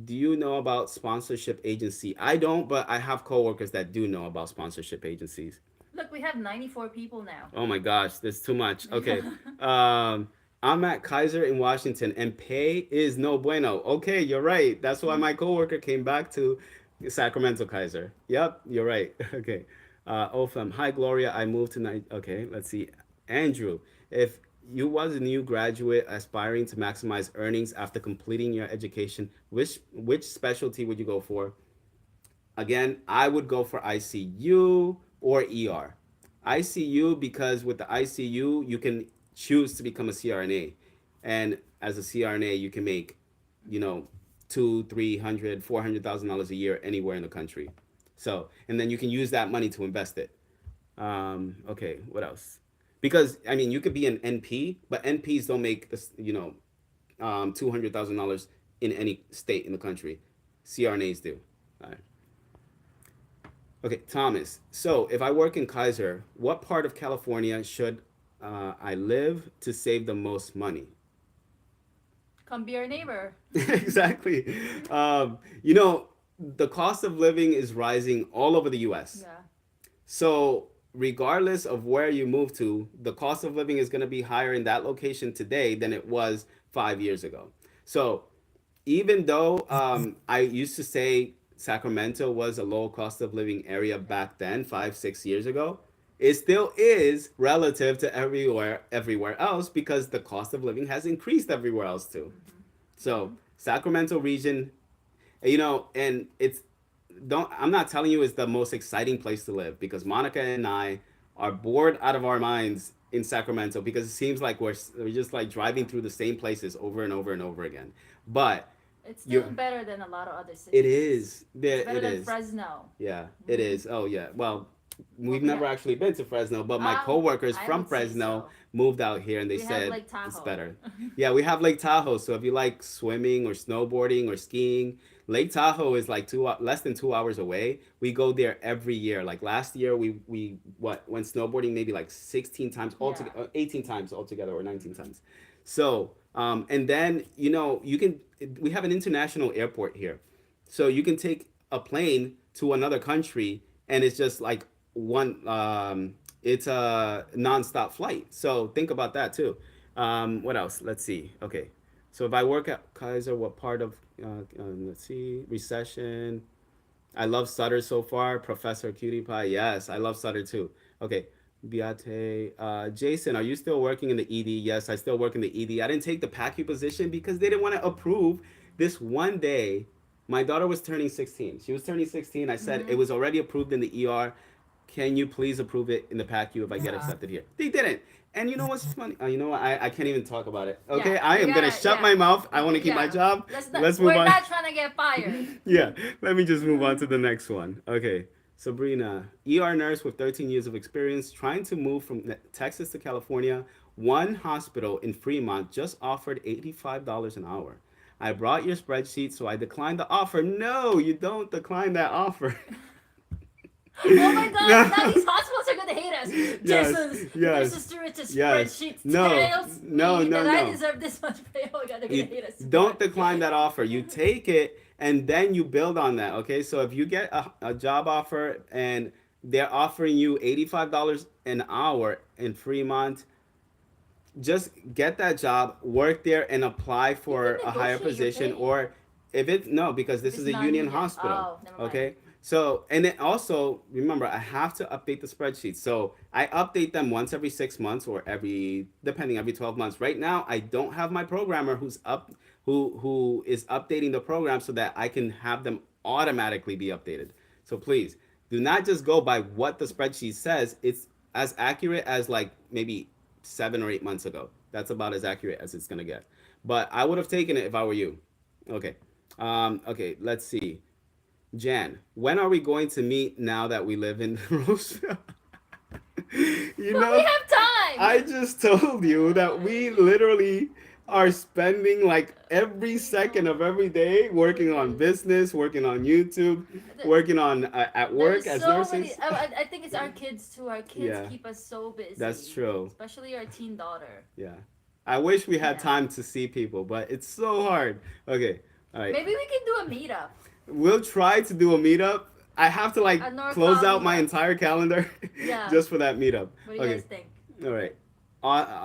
Do you know about sponsorship agency? I don't, but I have coworkers that do know about sponsorship agencies. Look, we have 94 people now. Oh my gosh, there's too much. Okay. I'm at Kaiser in Washington and pay is no bueno. Okay, you're right. That's why my coworker came back to Sacramento Kaiser. Yep, you're right. Okay. Ofem, hi Gloria. I moved to Okay, let's see. Andrew, if you was a new graduate aspiring to maximize earnings after completing your education, which specialty would you go for? Again, I would go for ICU or ER. ICU because with the ICU, you can choose to become a CRNA. And as a CRNA, you can make, you know, two, 300, $400,000 a year anywhere in the country. So, and then you can use that money to invest it. Okay, what else? Because I mean, you could be an NP, but NPs don't make this, $200,000 in any state in the country. CRNAs do. All right. Okay, Thomas. So if I work in Kaiser, what part of California should I live to save the most money? Come be our neighbor. Exactly. The cost of living is rising all over the U.S. Yeah. So regardless of where you move to, the cost of living is going to be higher in that location today than it was 5 years ago. So even though I used to say Sacramento was a low cost of living area back then, 5, 6 years ago, it still is relative to everywhere else because the cost of living has increased everywhere else too. So Sacramento region, and it's don't I'm not telling you it's the most exciting place to live because Monica and I are bored out of our minds in Sacramento because it seems like we're just like driving through the same places over and over and over again. But It's still you're better than a lot of other it cities. is. It's There better it than is. Fresno. Yeah, it is. Oh yeah. Well, Well, we've we never have. actually been to Fresno, but my coworkers I from would say Fresno so. moved out here and they We have said Lake it's Tahoe. better. Yeah, we have Lake Tahoe. So if you like swimming or snowboarding or skiing, Lake Tahoe is like less than 2 hours away. We go there every year. Like last year, we went snowboarding maybe like 16 times Yeah. altogether, 18 times altogether, or 19 times. So and then you can we have an international airport here, so you can take a plane to another country, and it's just like one. It's a nonstop flight. So think about that too. What else? Let's see. Okay, so if I work at Kaiser, what part of let's see, recession? I love Sutter so far. Professor Cutie Pie. Yes, I love Sutter too. Okay. Beate. Jason, are you still working in the ED? Yes, I still work in the ED. I didn't take the PACU position because they didn't want to approve this one day. My daughter was turning 16. She was turning 16. I said it Mm-hmm. was already approved in the ER. Can you please approve it in the PACU if I get Yeah. accepted here? They didn't. And you know what's funny? You know what? I can't even talk about it. Yeah. Okay, I We am gonna gotta. shut Yeah. my mouth. I want to keep my Yeah. job. Let's not. Let's move We're on. not trying to get fired. Yeah, let me just move on to the next one. Okay, Sabrina, ER nurse with 13 years of experience, trying to move from Texas to California. One hospital in Fremont just offered $85 an hour. I brought your spreadsheet, so I declined the offer. No, you don't decline that offer. Oh my God! Now No. these hospitals are gonna hate us. Yes, Jason's yes, Mr. yes. spreadsheet No, tells no, me no, that I no. deserve this much pay. Oh my God, they're gonna You hate us so don't much. decline that offer. You take it and then you build on that. Okay, so if you get a job offer and they're offering you $85 an hour in Fremont, just get that job, work there, and apply You for can a higher negotiate your position. pay Or if it no, because if this it's is a union non-union. hospital. Oh, never mind. Okay, so and then also remember, I have to update the spreadsheet. So I update them once every 6 months or every 12 months. Right now, I don't have my programmer who is updating the program so that I can have them automatically be updated. So please do not just go by what the spreadsheet says. It's as accurate as like maybe 7 or 8 months ago. That's about as accurate as it's gonna get. But I would have taken it if I were you. Okay. Okay, let's see. Jan, when are we going to meet now that we live in Roseville? you But we know, have I time. just told you that we literally are spending like every second of every day working on business, working on YouTube, working on at work There's as so many. nurses. I think it's our kids too. Our kids Yeah, keep us so that's busy, true. especially our teen daughter. Yeah. I wish we had Yeah. time to see people, but it's so hard. Okay. All right. Maybe we can do a meetup, We'll try to do a meetup. I have to like a close NorCal out my meetup. entire calendar Yeah. just for that meetup. What do you guys Okay. think? All right.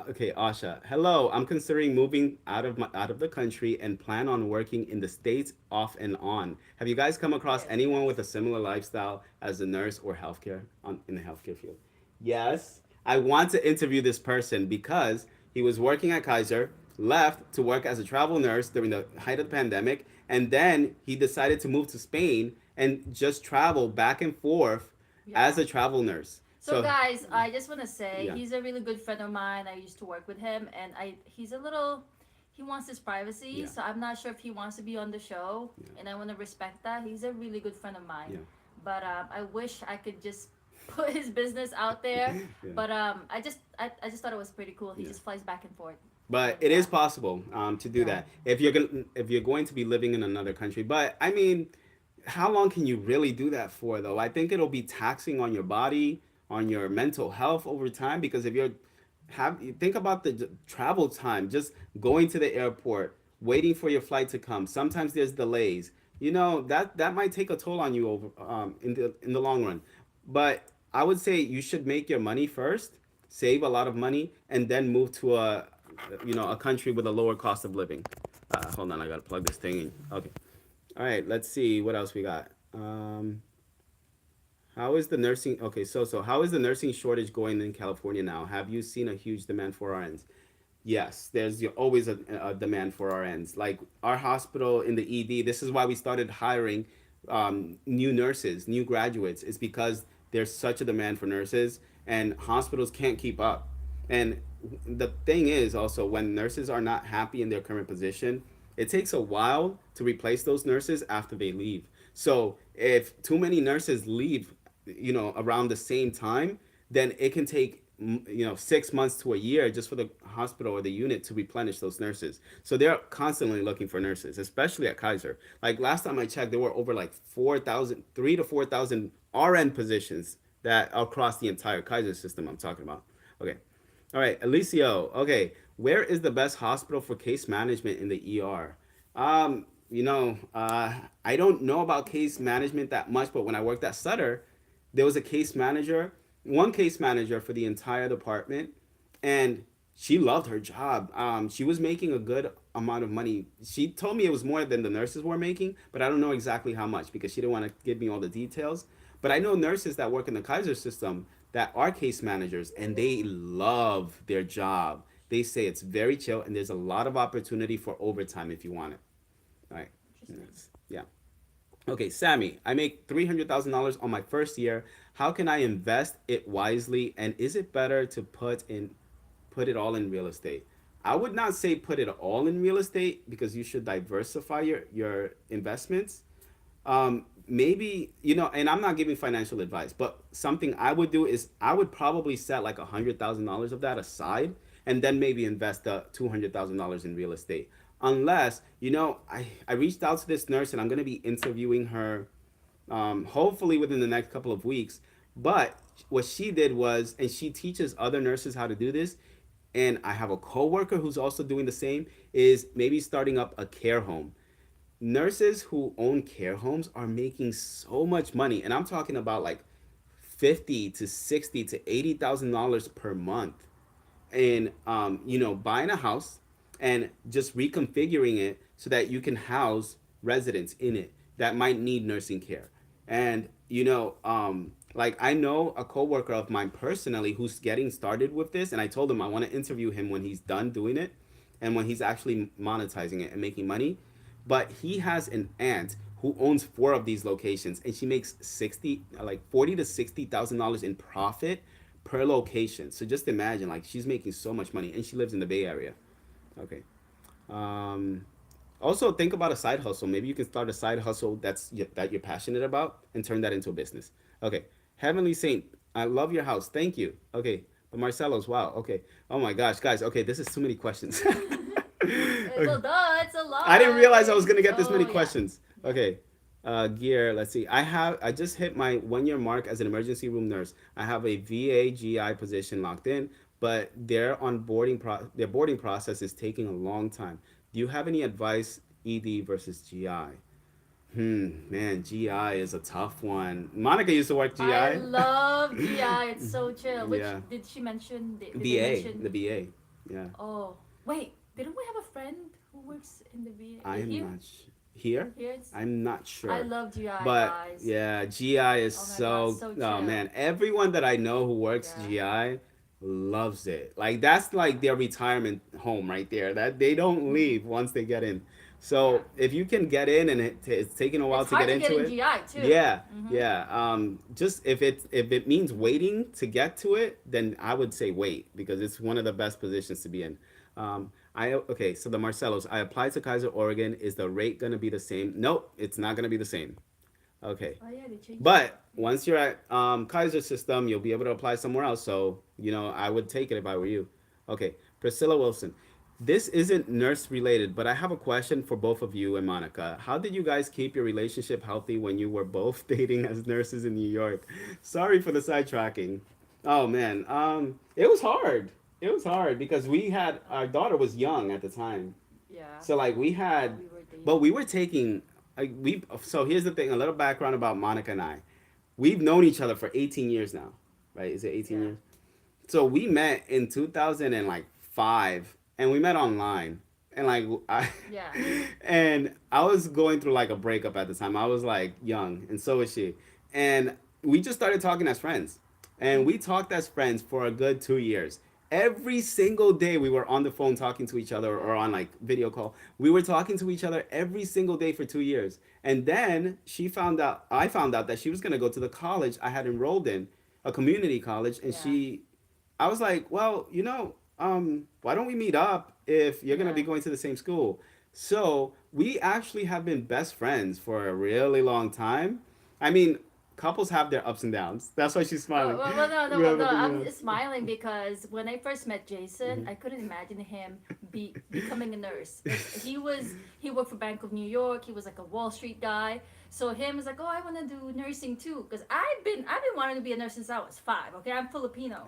Okay, Asha. Hello. I'm considering moving out of the country and plan on working in the states off and on. Have you guys come across Yes. anyone with a similar lifestyle as a nurse or healthcare in the healthcare field? Yes. I want to interview this person because he was working at Kaiser, left to work as a travel nurse during the height of the pandemic, and then he decided to move to Spain and just travel back and forth as Yeah. a travel nurse. So So, guys, I just want to say yeah. he's a really good friend of mine. I used to work with him, and he's a little he wants his privacy, Yeah. so I'm not sure if he wants to be on the show, Yeah. and I want to respect that. He's a really good friend of mine, Yeah. but I wish I could just put his business out there. Yeah. But I just thought it was pretty cool. He Yeah. just flies back and forth, But and it yeah, is possible to do yeah. that if you're going to be living in another country. But I mean, how long can you really do that for, though? I think it'll be taxing on your body, on your mental health over time. Because if you're have you think about the travel time, just going to the airport, waiting for your flight to come. Sometimes there's delays. That might take a toll on you over in the long run. But I would say you should make your money first, save a lot of money, and then move to a country with a lower cost of living. Hold on, I gotta plug this thing in. Okay. All right. Let's see what else we got. How is the nursing? Okay, so how is the nursing shortage going in California now? Have you seen a huge demand for RNs? Yes, there's always a demand for RNs. Like our hospital in the ED, this is why we started hiring new nurses, new graduates. It's because there's such a demand for nurses, and hospitals can't keep up. And the thing is also when nurses are not happy in their current position, it takes a while to replace those nurses after they leave. So if too many nurses leave, around the same time, then it can take 6 months to a year just for the hospital or the unit to replenish those nurses. So they're constantly looking for nurses, especially at Kaiser. Like last time I checked, there were over like 4,000, 3 to 4,000 RN positions that across the entire Kaiser system. I'm talking about. Okay. All right, Alicio. Okay, where is the best hospital for case management in the ER? I don't know about case management that much, but when I worked at Sutter, there was a case manager, one case manager for the entire department, and she loved her job. She was making a good amount of money. She told me it was more than the nurses were making, but I don't know exactly how much because she didn't want to give me all the details. But I know nurses that work in the Kaiser system that are case managers, and they love their job. They say it's very chill, and there's a lot of opportunity for overtime if you want it. All right. Interesting. Yeah. Okay, Sammy, I make $300,000 on my first year. How can I invest it wisely? And is it better to put it all in real estate? I would not say put it all in real estate because you should diversify your investments. Maybe, and I'm not giving financial advice, but something I would do is I would probably set like $100,000 of that aside and then maybe invest the $200,000 in real estate. Unless, I reached out to this nurse and I'm going to be interviewing her hopefully within the next couple of weeks. But what she did was, and she teaches other nurses how to do this, and I have a coworker who's also doing the same, is maybe starting up a care home. Nurses who own care homes are making so much money, and I'm talking about like 50 to 60 to $80,000 per month in buying a house and just reconfiguring it so that you can house residents in it that might need nursing care. And like I know a coworker of mine personally who's getting started with this, and I told him I want to interview him when he's done doing it and when he's actually monetizing it and making money. But he has an aunt who owns four of these locations, and she makes 40 to 60 thousand dollars in profit per location. So just imagine, like she's making so much money, and she lives in the Bay Area. Okay. Um, Also, think about a side hustle. Maybe you can start a side hustle that you're passionate about and turn that into a business. Okay. Heavenly Saint, I love your house. Thank you. Okay. But Marcelo's, wow. Okay. Oh my gosh, guys. Okay, this is too many questions. Well, Okay. duh, it's a I didn't lot. realize I was gonna get this Oh many yeah, questions. yeah. Okay. Gear. Let's see. I just hit my 1 year mark as an emergency room nurse. I have a VA GI position locked in, but their boarding process is taking a long time. Do you have any advice, ED versus GI? Man, GI is a tough one. Monica used to work I GI. love GI. It's so chill. Which Yeah. did she mention? Did they VA, the mention? VA. Yeah. Oh, wait. Didn't we have a friend who works in the VA I'm here? not here. Here, it's. I'm not I sure. love GI But guys. yeah, GI is Oh my god, so so oh chill. man, everyone that I know who works Yeah, GI loves it. Like that's like their retirement home right there. That they don't leave once they get in. yeah. So if you can get in and it's taking a while It's to hard get to get into in it, GI too. yeah, Mm-hmm. yeah. Just if it means waiting to get to it, then I would say wait because it's one of the best positions to be in. Okay, so the Marcelos, I applied to Kaiser, Oregon. Is the rate gonna be the same? Nope, it's not gonna be the same. Okay, Oh yeah, they changed it. but once you're at Kaiser system, you'll be able to apply somewhere else. So I would take it if I were you. Okay, Priscilla Wilson. This isn't nurse related, but I have a question for both of you and Monica. How did you guys keep your relationship healthy when you were both dating as nurses in New York? Sorry for the sidetracking. Oh man, it was hard. It was hard because we had our daughter was young at the time, Yeah, so like we while had, we were but dating. we were taking like we. So here's the thing: a little background about Monica and I. We've known each other for 18 years now, right? Is it 18 Yeah. years? So we met in 2005, and we met online. and like I Yeah. and I was going through like a breakup at the time. I was like young, and so was she. And we just started talking as friends. And we talked as friends for a good 2 years. Every single day we were on the phone talking to each other or on like video call. We were talking to each other every single day for 2 years. And then I found out that she was gonna go to the college I had enrolled in, a community college, and Yeah. I was like, well, why don't we meet up if you're gonna Yeah. be going to the same school? So we actually have been best friends for a really long time. I mean, couples have their ups and downs. That's why she's smiling. Well, no, no, We well, have no. ups and I'm downs. smiling because when I first met Jason, Mhm. I couldn't imagine him becoming a nurse. Like, he worked for Bank of New York. He was like a Wall Street guy. So him is like, oh, I want to do nursing too, because I've been wanting to be a nurse since I was 5. Okay, I'm Filipino.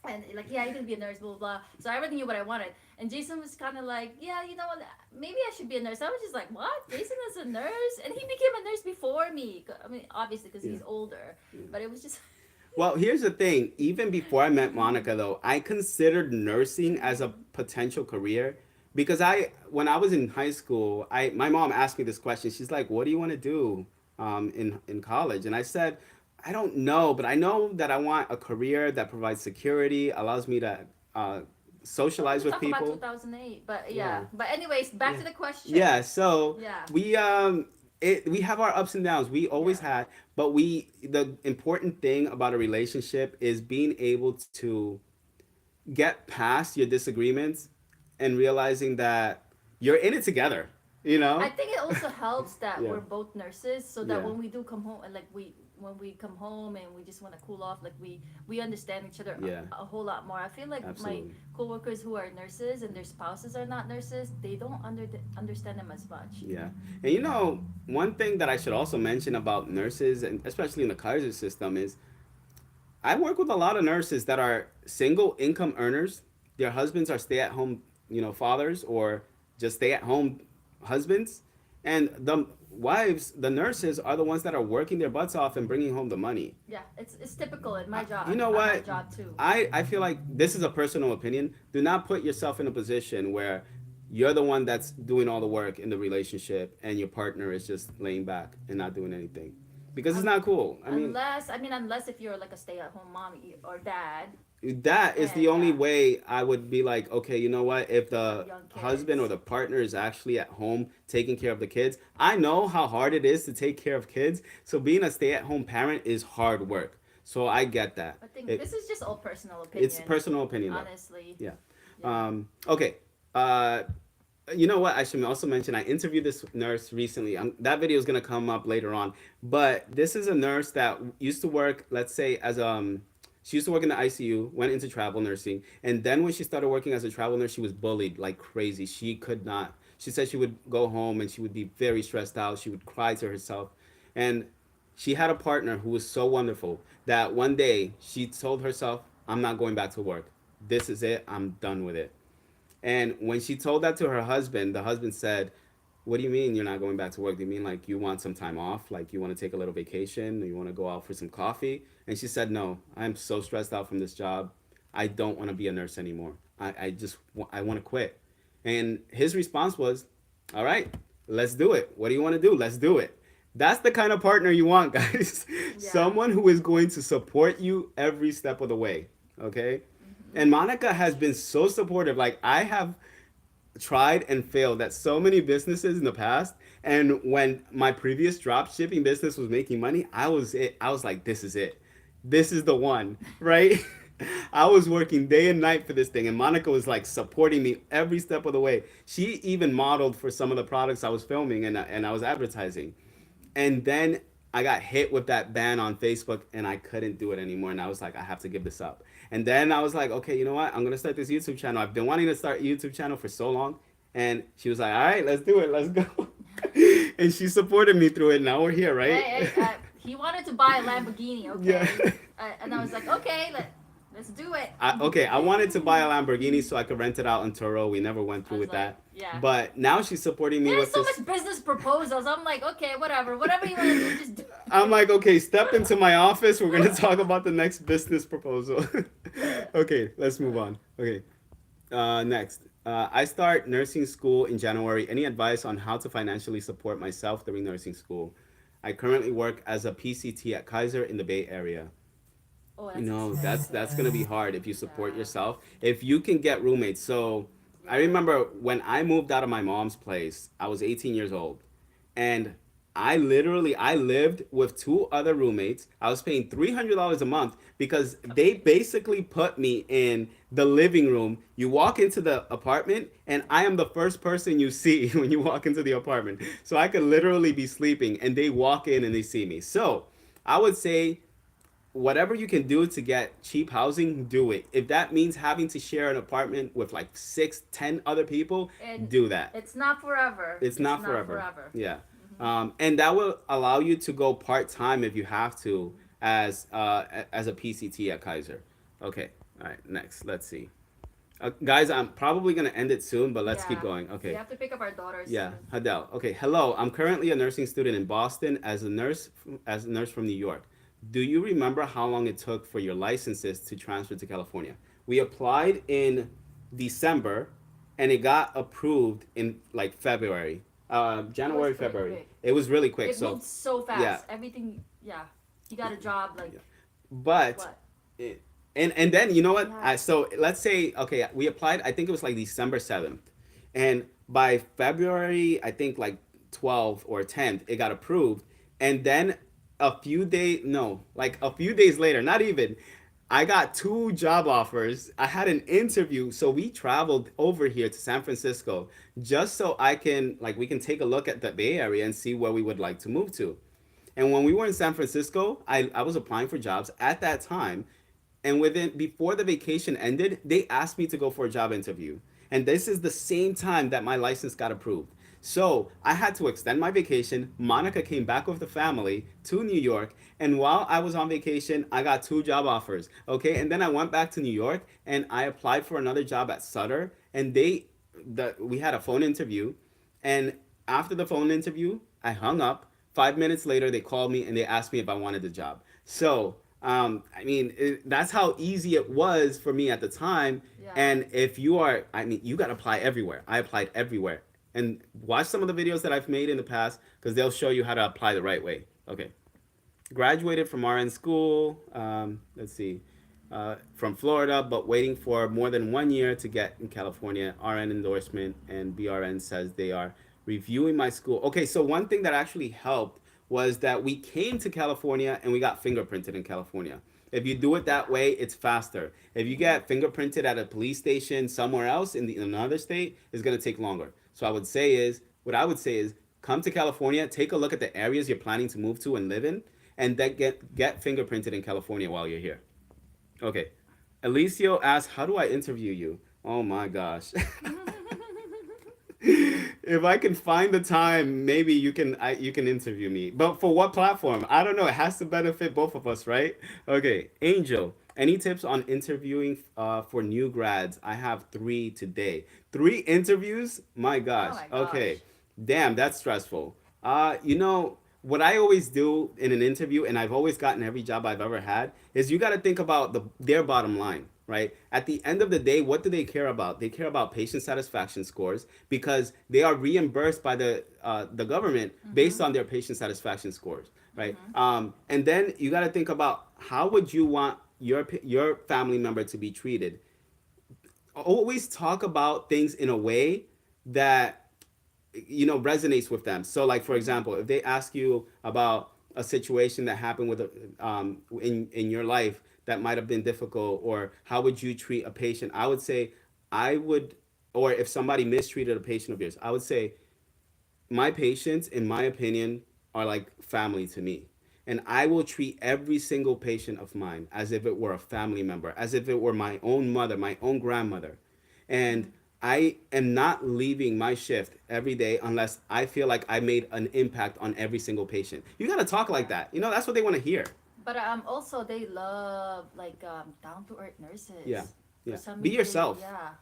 And like, yeah, you're gonna be a nurse, blah blah blah. So I already knew what I wanted. And Jason was kind of like, yeah, you know what? Maybe I should be a nurse. I was just like, what? Jason is a nurse, and he became a nurse before me. I mean, obviously because Yeah. he's older, but it was just Well, here's the thing. Even before I met Monica, though, I considered nursing as a potential career because when I was in high school, my mom asked me this question. She's like, "What do you want to do in college?" And I said, "I don't know, but I know that I want a career that provides security, allows me to uh, well, we socialize could with talk about people." 2008, but Yeah. yeah. But anyways, back Yeah. to the question. Yeah, so Yeah, we have our ups and downs. We always yeah. had, but the important thing about a relationship is being able to get past your disagreements and realizing that you're in it together, you I know? think it also helps that Yeah. we're both nurses, so that Yeah. when we do come home and like when we come home and we just want to cool off, like we understand each other Yeah. a whole lot more. I feel like my Absolutely. coworkers who are nurses and their spouses are not nurses, they don't understand them as much. Yeah. And one thing that I should also mention about nurses and especially in the Kaiser system is I work with a lot of nurses that are single income earners. Their husbands are stay at home, fathers or just stay at home husbands. And the wives, the nurses, are the ones that are working their butts off and bringing home the money. Yeah, it's typical in my job You know at my what? job too. I feel like this is a personal opinion. Do not put yourself in a position where you're the one that's doing all the work in the relationship and your partner is just laying back and not doing anything. Because it's Un- not cool. I mean, unless if you're like a stay-at-home mom or dad, that is and the only yeah, way I would be like, okay, you know what? If you have the young husband or kids. the partner is actually at home taking care of the kids, I know how hard it is to take care of kids. So being a stay-at-home parent is hard work. So I get that. I think It this is just all personal it's opinion, personal opinion though. honestly. Yeah. Yeah. Okay. Uh, you know what? I should also mention I interviewed this nurse recently. That video is gonna come up later on. But this is a nurse that used to work, let's say, she used to work in the ICU, went into travel nursing, and then when she started working as a travel nurse, she was bullied like crazy. She could not. She said she would go home and she would be very stressed out. She would cry to herself, and she had a partner who was so wonderful that one day she told herself, "I'm not going back to work. This is it. I'm done with it." And when she told that to her husband, the husband said, "What do you mean you're not going back to work? Do you mean like you want some time off? Like you want to take a little vacation? Or you want to go out for some coffee?" And she said, "No, I'm so stressed out from this job. I don't want to be a nurse anymore. I want to quit." And his response was, "All right, let's do it. What do you want to do? Let's do it." That's the kind of partner you want, guys. Yeah. Someone who is going to support you every step of the way. Okay? Hmm. And Monica has been so supportive. Like I have tried and failed at so many businesses in the past. And when my previous drop shipping business was making money, I was like, this is it. This is the one, right? I was working day and night for this thing, and Monica was like supporting me every step of the way. She even modeled for some of the products I was filming and I was advertising. And then I got hit with that ban on Facebook and I couldn't do it anymore. And I was like, I have to give this up. And then I was like, okay, you know what? I'm going to start this YouTube channel. I've been wanting to start a YouTube channel for so long. And she was like, all right, let's do it. Let's go. And she supported me through it. Now we're here, right? He wanted to buy a Lamborghini, Yeah. okay, and I was like, okay, let's do it. Okay, I wanted to buy a Lamborghini so I could rent it out on Turo. We never went I through was with like, that. yeah. But now she's supporting me There's with so this. much business proposals. I'm like, okay, whatever you want to do, just do I'm it. like, okay, step into my office. We're gonna talk about the next business proposal. Okay, let's move on. Okay, next. I start nursing school in January. Any advice on how to financially support myself during nursing school? I currently work as a PCT at Kaiser in the Bay Area. Oh, You that's know, that's expensive. gonna be hard if you support Yeah. yourself. If you can get roommates. So I Yeah. remember when I moved out of my mom's place, I was 18 years old. And I lived with two other roommates. I was paying $300 a month because they Okay. basically put me in the living room. You walk into the apartment and I am the first person you see when you walk into the apartment. So I could literally be sleeping and they walk in and they see me. So I would say whatever you can do to get cheap housing, do it. If that means having to share an apartment with like 6, 10 other people, And do that. it's not forever. It's It's not not forever. forever. Yeah. Mm-hmm. And that will allow you to go part time if you have to as a PCT at Kaiser. Okay. All right. Next, let's see. Guys, I'm probably gonna end it soon, but let's keep Yeah. going. We Okay. have to pick up our daughters Yeah, soon. Hadel. Okay, hello. I'm currently a nursing student in Boston as a nurse from New York. Do you remember how long it took for your licenses to transfer to California? We applied in December, and it got approved in like February, It was January, pretty February. quick. It was really quick. It So moved so yeah, fast. Everything, yeah. He got a job like yeah. But what? it, and then you know what? Yeah. So let's say okay, we applied. I think it was like December 7th, and by February, I think like 12th or 10th, it got approved. And then like a few days later, not even, I got two job offers. I had an interview, so we traveled over here to San Francisco just so we can take a look at the Bay Area and see where we would like to move to. And when we were in San Francisco, I was applying for jobs at that time. And before the vacation ended, they asked me to go for a job interview. And this is the same time that my license got approved. So I had to extend my vacation. Monica came back with the family to New York. And while I was on vacation, I got two job offers. Okay. And then I went back to New York and I applied for another job at Sutter. And we had a phone interview. And after the phone interview, I hung up. 5 minutes later, they called me and they asked me if I wanted the job. So, I mean, that's how easy it was for me at the time. Yeah. And if you are, I mean, you got to apply everywhere. I applied everywhere. And watch some of the videos that I've made in the past because they'll show you how to apply the right way. Okay. Graduated from RN school. Let's see. From Florida, but waiting for more than 1 year to get in California RN endorsement, and BRN says they are reviewing my school. Okay, so one thing that actually helped was that we came to California and we got fingerprinted in California. If you do it that way, it's faster. If you get fingerprinted at a police station somewhere else in another state, it's gonna take longer. So what I would say is, come to California, take a look at the areas you're planning to move to and live in, and then get fingerprinted in California while you're here. Okay. Alicio asks, "How do I interview you?" Oh my gosh. If I can find the time, maybe you can interview me. But for what platform? I don't know. It has to benefit both of us, right? Okay. Angel, any tips on interviewing for new grads? I have three today. Three interviews? My Oh gosh. my gosh. Okay. Damn, that's stressful. What I always do in an interview, and I've always gotten every job I've ever had, is you got to think about their bottom line, right? At the end of the day, what do they care about? They care about patient satisfaction scores because they are reimbursed by the government based Mm-hmm. on their patient satisfaction scores, right? Mm-hmm. And then you got to think about how would you want your family member to be treated. Always talk about things in a way that resonates with them. So like for Mm-hmm. example, if they ask you about a situation that happened in your life that might have been difficult, or how would you treat a patient, I would say I would, or if somebody mistreated a patient of yours, I would say my patients, in my opinion, are like family to me. And I will treat every single patient of mine as if it were a family member, as if it were my own mother, my own grandmother. And I am not leaving my shift every day unless I feel like I made an impact on every single patient. You got to talk like Yeah. that. That's what they want to hear. But also they love like down to earth Yeah. nurses. For Yeah. some Be reason, yourself. yeah.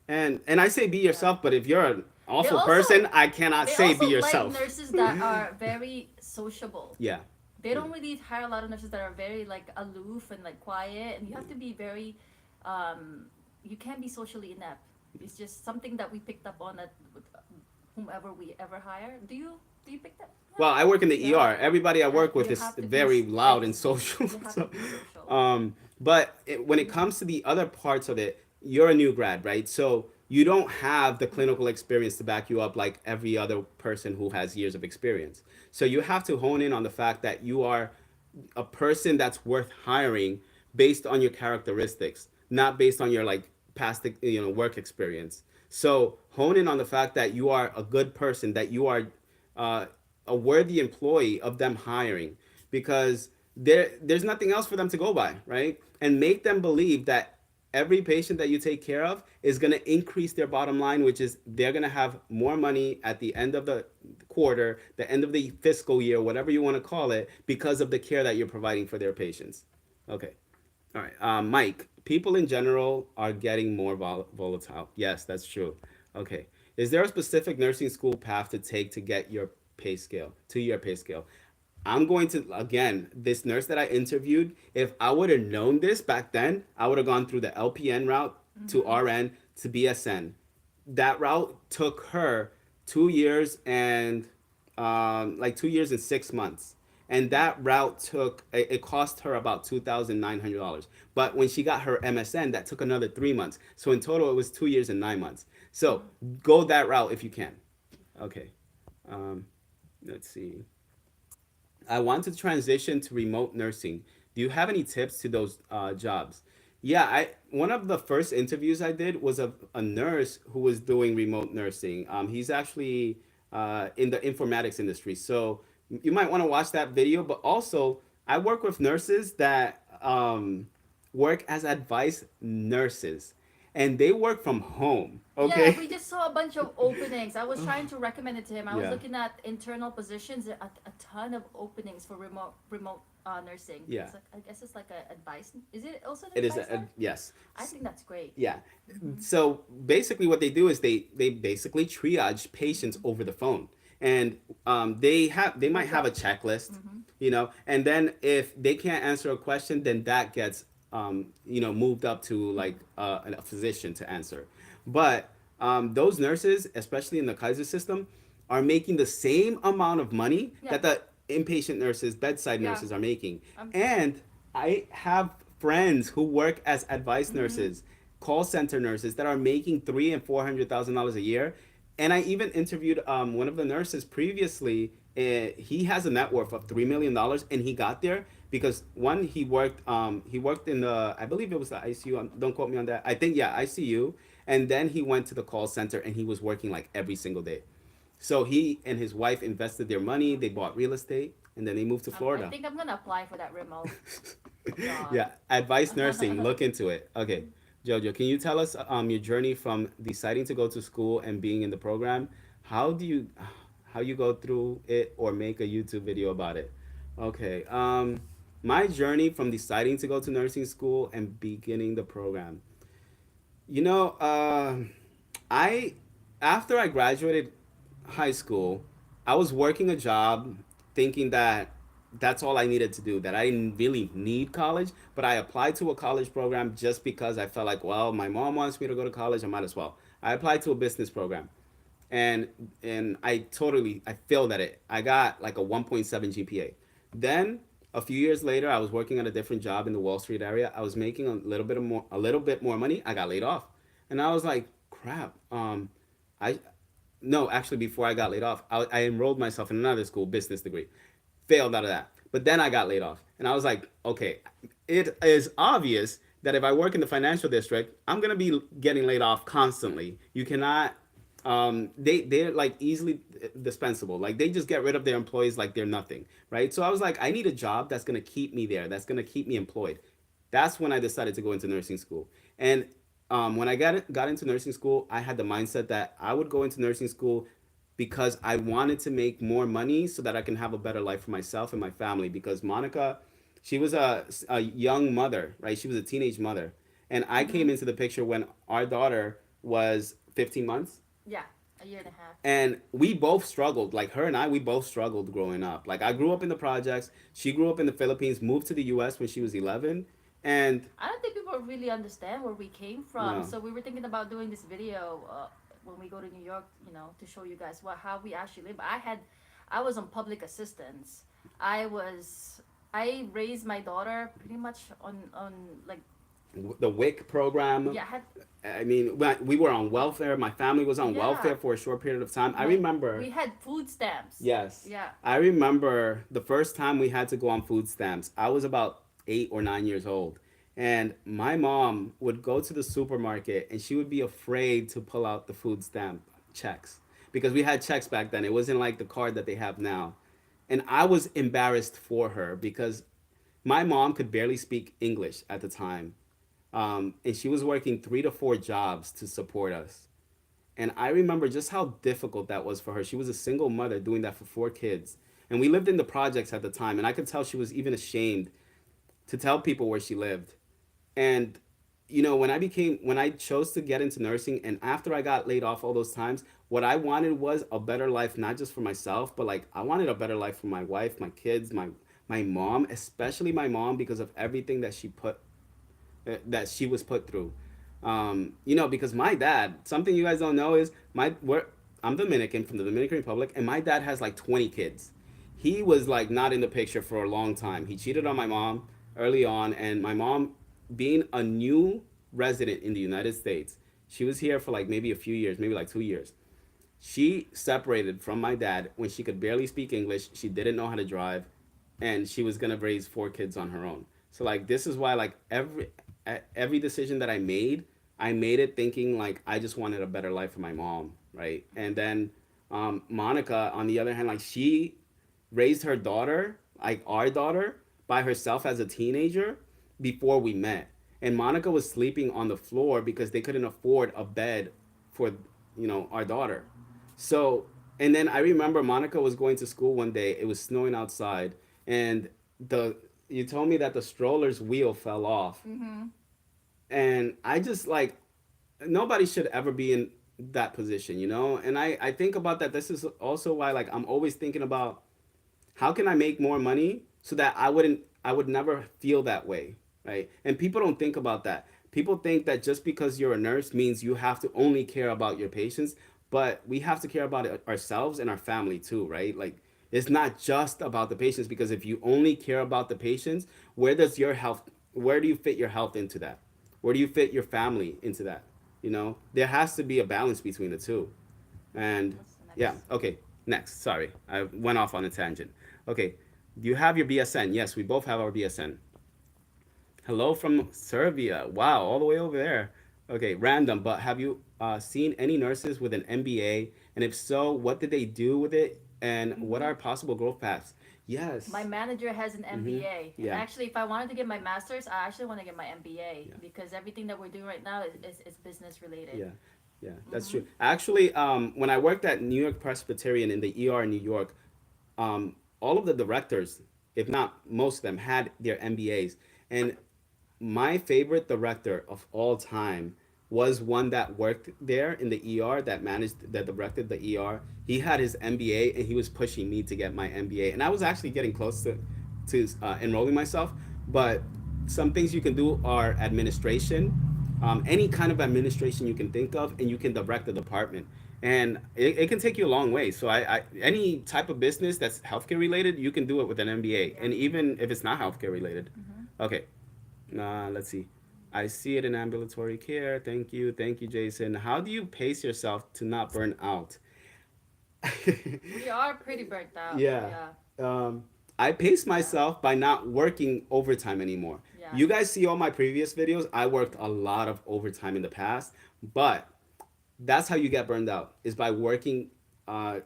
And I say be Yeah. yourself, but if you're an They awful also person, I cannot they say also be like yourself. nurses that are very sociable. Yeah. They Yeah. don't really hire a lot of nurses that are very like aloof and like quiet, and you have to be very, you can't be socially inept. It's just something that we picked up on at whomever we ever hire. Do you pick that? Well, I work in the Yeah. ER. Everybody I Yeah, work with you is have to be very loud and social. you have to So, be social. when it comes to the other parts of it, you're a new grad, right? So you don't have the clinical experience to back you up like every other person who has years of experience. So you have to hone in on the fact that you are a person that's worth hiring based on your characteristics, not based on your like past work experience. So hone in on the fact that you are a good person, that you are uh, a worthy employee of them hiring, because there's nothing else for them to go by, right? And make them believe that every patient that you take care of is going to increase their bottom line, which is they're going to have more money at the end of the quarter, the end of the fiscal year, whatever you want to call it, because of the care that you're providing for their patients. Okay. All right. Mike, people in general are getting more volatile. Yes, that's true. Okay. Is there a specific nursing school path to take to get your pay scale, to your pay scale? I'm going to, again, this nurse that I interviewed, if I would have known this back then, I would have gone through the LPN route to Mm-hmm. RN to BSN. That route took her 2 years and like 2 years and 6 months. And that route it cost her about $2,900. But when she got her MSN, that took another 3 months. So in total, it was 2 years and 9 months. So Mm-hmm. go that route if you can. Okay. Um, let's see. I want to transition to remote nursing. Do you have any tips to those jobs? Yeah, I one of the first interviews I did was a nurse who was doing remote nursing. He's actually in the informatics industry, so you might want to watch that video. But also, I work with nurses that work as advice nurses, and they work from home. Yeah, Okay. we just saw a bunch of openings. I was trying to recommend it to him. I was Yeah. looking at internal positions. There are a ton of openings for remote nursing. Yeah. It's like, I guess it's like a advice. Is it also an It is. advice nurse? Yes. I think that's great. Yeah. Mm-hmm. So basically, what they do is they basically triage patients over the phone, and they might What's have a that? checklist, Mm-hmm. and then if they can't answer a question, then that gets moved up to like a physician to answer. But those nurses, especially in the Kaiser system, are making the same amount of money Yeah, that the inpatient nurses, bedside yeah. nurses are making. Um, And I have friends who work as advice mm-hmm. nurses, call center nurses that are making $300,000 and $400,000 a year. And I even interviewed one of the nurses previously. He has a net worth of $3 million, and he got there because one, he worked in the, I believe it was the ICU. Don't quote me on that. I think, yeah, ICU. And then he went to the call center and he was working like every single day. So he and his wife invested their money. They bought real estate, and then they moved to I Florida. think I'm gonna apply for that remote job. Yeah, advice nursing. Look into it. Okay, Jojo, can you tell us your journey from deciding to go to school and being in the program? How do you how you go through it or make a YouTube video about it? Okay. My journey from deciding to go to nursing school and beginning the program. You know, I after I graduated high school, I was working a job thinking that that's all I needed to do, that I didn't really need college, but I applied to a college program just because I felt like, well, my mom wants me to go to college, I might as well. I applied to a business program. And I failed at it. I got like a 1.7 GPA. Then a few years later, I was working at a different job in the Wall Street area. I was making a little bit more money. I got laid off. And I was like, crap. I no, actually, before I got laid off, I enrolled myself in another school, business degree. Failed out of that. But then I got laid off. And I was like, okay, it is obvious that if I work in the financial district, I'm going to be getting laid off constantly. You cannot, they're like easily dispensable. Like they just get rid of their employees like they're nothing, right? So I was like, I need a job that's going to keep me there, that's going to keep me employed. That's when I decided to go into nursing school. And when I got into nursing school, I had the mindset that I would go into nursing school because I wanted to make more money so that I can have a better life for myself and my family. Because Monica, she was a young mother, right? She was a teenage mother. And I Mm-hmm. came into the picture when our daughter was 15 months. Yeah, a year and a half. And we both struggled. Like her and I, we both struggled growing up. Like I grew up in the projects. She grew up in the Philippines, moved to the US when she was 11. And I don't think people really understand where we came from. no. So we were thinking about doing this video when we go to New York, to show you guys how we actually live. I was on public assistance. I was, I raised my daughter pretty much on like, The WIC program. yeah, I had, I mean, we were on welfare. My family was on yeah, welfare for a short period of time. I my, remember. we had food stamps. Yes. Yeah. I remember the first time we had to go on food stamps. I was about 8 or 9 years old. And my mom would go to the supermarket and she would be afraid to pull out the food stamp checks because we had checks back then. It wasn't like the card that they have now. And I was embarrassed for her because my mom could barely speak English at the time. And she was working 3 to 4 jobs to support us. And I remember just how difficult that was for her. She was a single mother doing that for 4 kids. And we lived in the projects at the time. And I could tell she was even ashamed to tell people where she lived. And, when I chose to get into nursing and after I got laid off all those times, what I wanted was a better life, not just for myself, but like I wanted a better life for my wife, my kids, my mom, especially my mom because of everything that she was put through. Because my dad, something you guys don't know is I'm Dominican from the Dominican Republic, and my dad has like 20 kids. He was like not in the picture for a long time. He cheated on my mom early on, and my mom, being a new resident in the United States, she was here for like maybe a few years, maybe like 2 years. She separated from my dad when she could barely speak English. She didn't know how to drive, and she was gonna raise 4 kids on her own. So like this is why like every decision that I made it thinking like I just wanted a better life for my mom, right? And then Monica, on the other hand, like she raised her daughter, like our daughter, by herself as a teenager before we met. And Monica was sleeping on the floor because they couldn't afford a bed for our daughter. So, and then I remember Monica was going to school one day. It was snowing outside, and the you told me that the stroller's wheel fell off, Mm-hmm. and I just like nobody should ever be in that position. And I think about that. This is also why like I'm always thinking about how can I make more money so that I would never feel that way, right? And people don't think about that. People think that just because you're a nurse means you have to only care about your patients, but we have to care about ourselves and our family too, right? Like it's not just about the patients because if you only care about the patients, where do you fit your health into that? Where do you fit your family into that? There has to be a balance between the two. And What's the yeah, next? okay. Next, sorry, I went off on a tangent. Okay, do you have your BSN? Yes, we both have our BSN. Hello from Serbia. Wow, all the way over there. Okay, random, but have you seen any nurses with an MBA? And if so, what did they do with it? And what Mm-hmm. are possible growth paths? My Yes. manager has an Mm-hmm. MBA, and Yeah. actually, if I wanted to get my master's, I actually want to get my MBA Yeah. because everything that we're doing right now is business related. Yeah. Yeah. That's Mm-hmm. true. Actually, when I worked at New York Presbyterian in the ER in New York, all of the directors, if not most of them, had their MBAs. And my favorite director of all time was one that worked there in the ER that directed the ER. He had his MBA and he was pushing me to get my MBA, and I was actually getting close to enrolling myself. But some things you can do are administration, any kind of administration you can think of, and you can direct the department. And it can take you a long way. So any type of business that's healthcare related, you can do it with an MBA, Yeah. and even if it's not healthcare related. Mm-hmm. Okay, let's see. I see it in ambulatory care. Thank you, Jason. How do you pace yourself to not burn out? We are pretty burnt out. Yeah. Yeah. Um, I pace Yeah. myself by not working overtime anymore. Yeah. You guys see all my previous videos. I worked a lot of overtime in the past, but that's how you get burned out is by working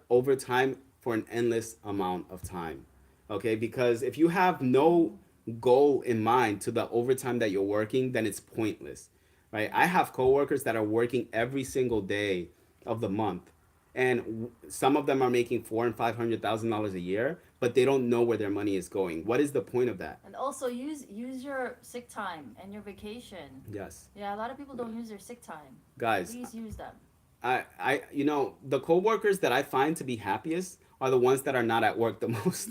overtime for an endless amount of time. Okay, because if you have no goal in mind to the overtime that you're working, then it's pointless, right? I have coworkers that are working every single day of the month, and some of them are making $400,000 and $500,000 a year, but they don't know where their money is going. What is the point of that? And also use your sick time and your vacation. Yes, Yeah, a lot of people don't use their sick time. guys, Please use them. the coworkers that I find to be happiest are the ones that are not at work the most.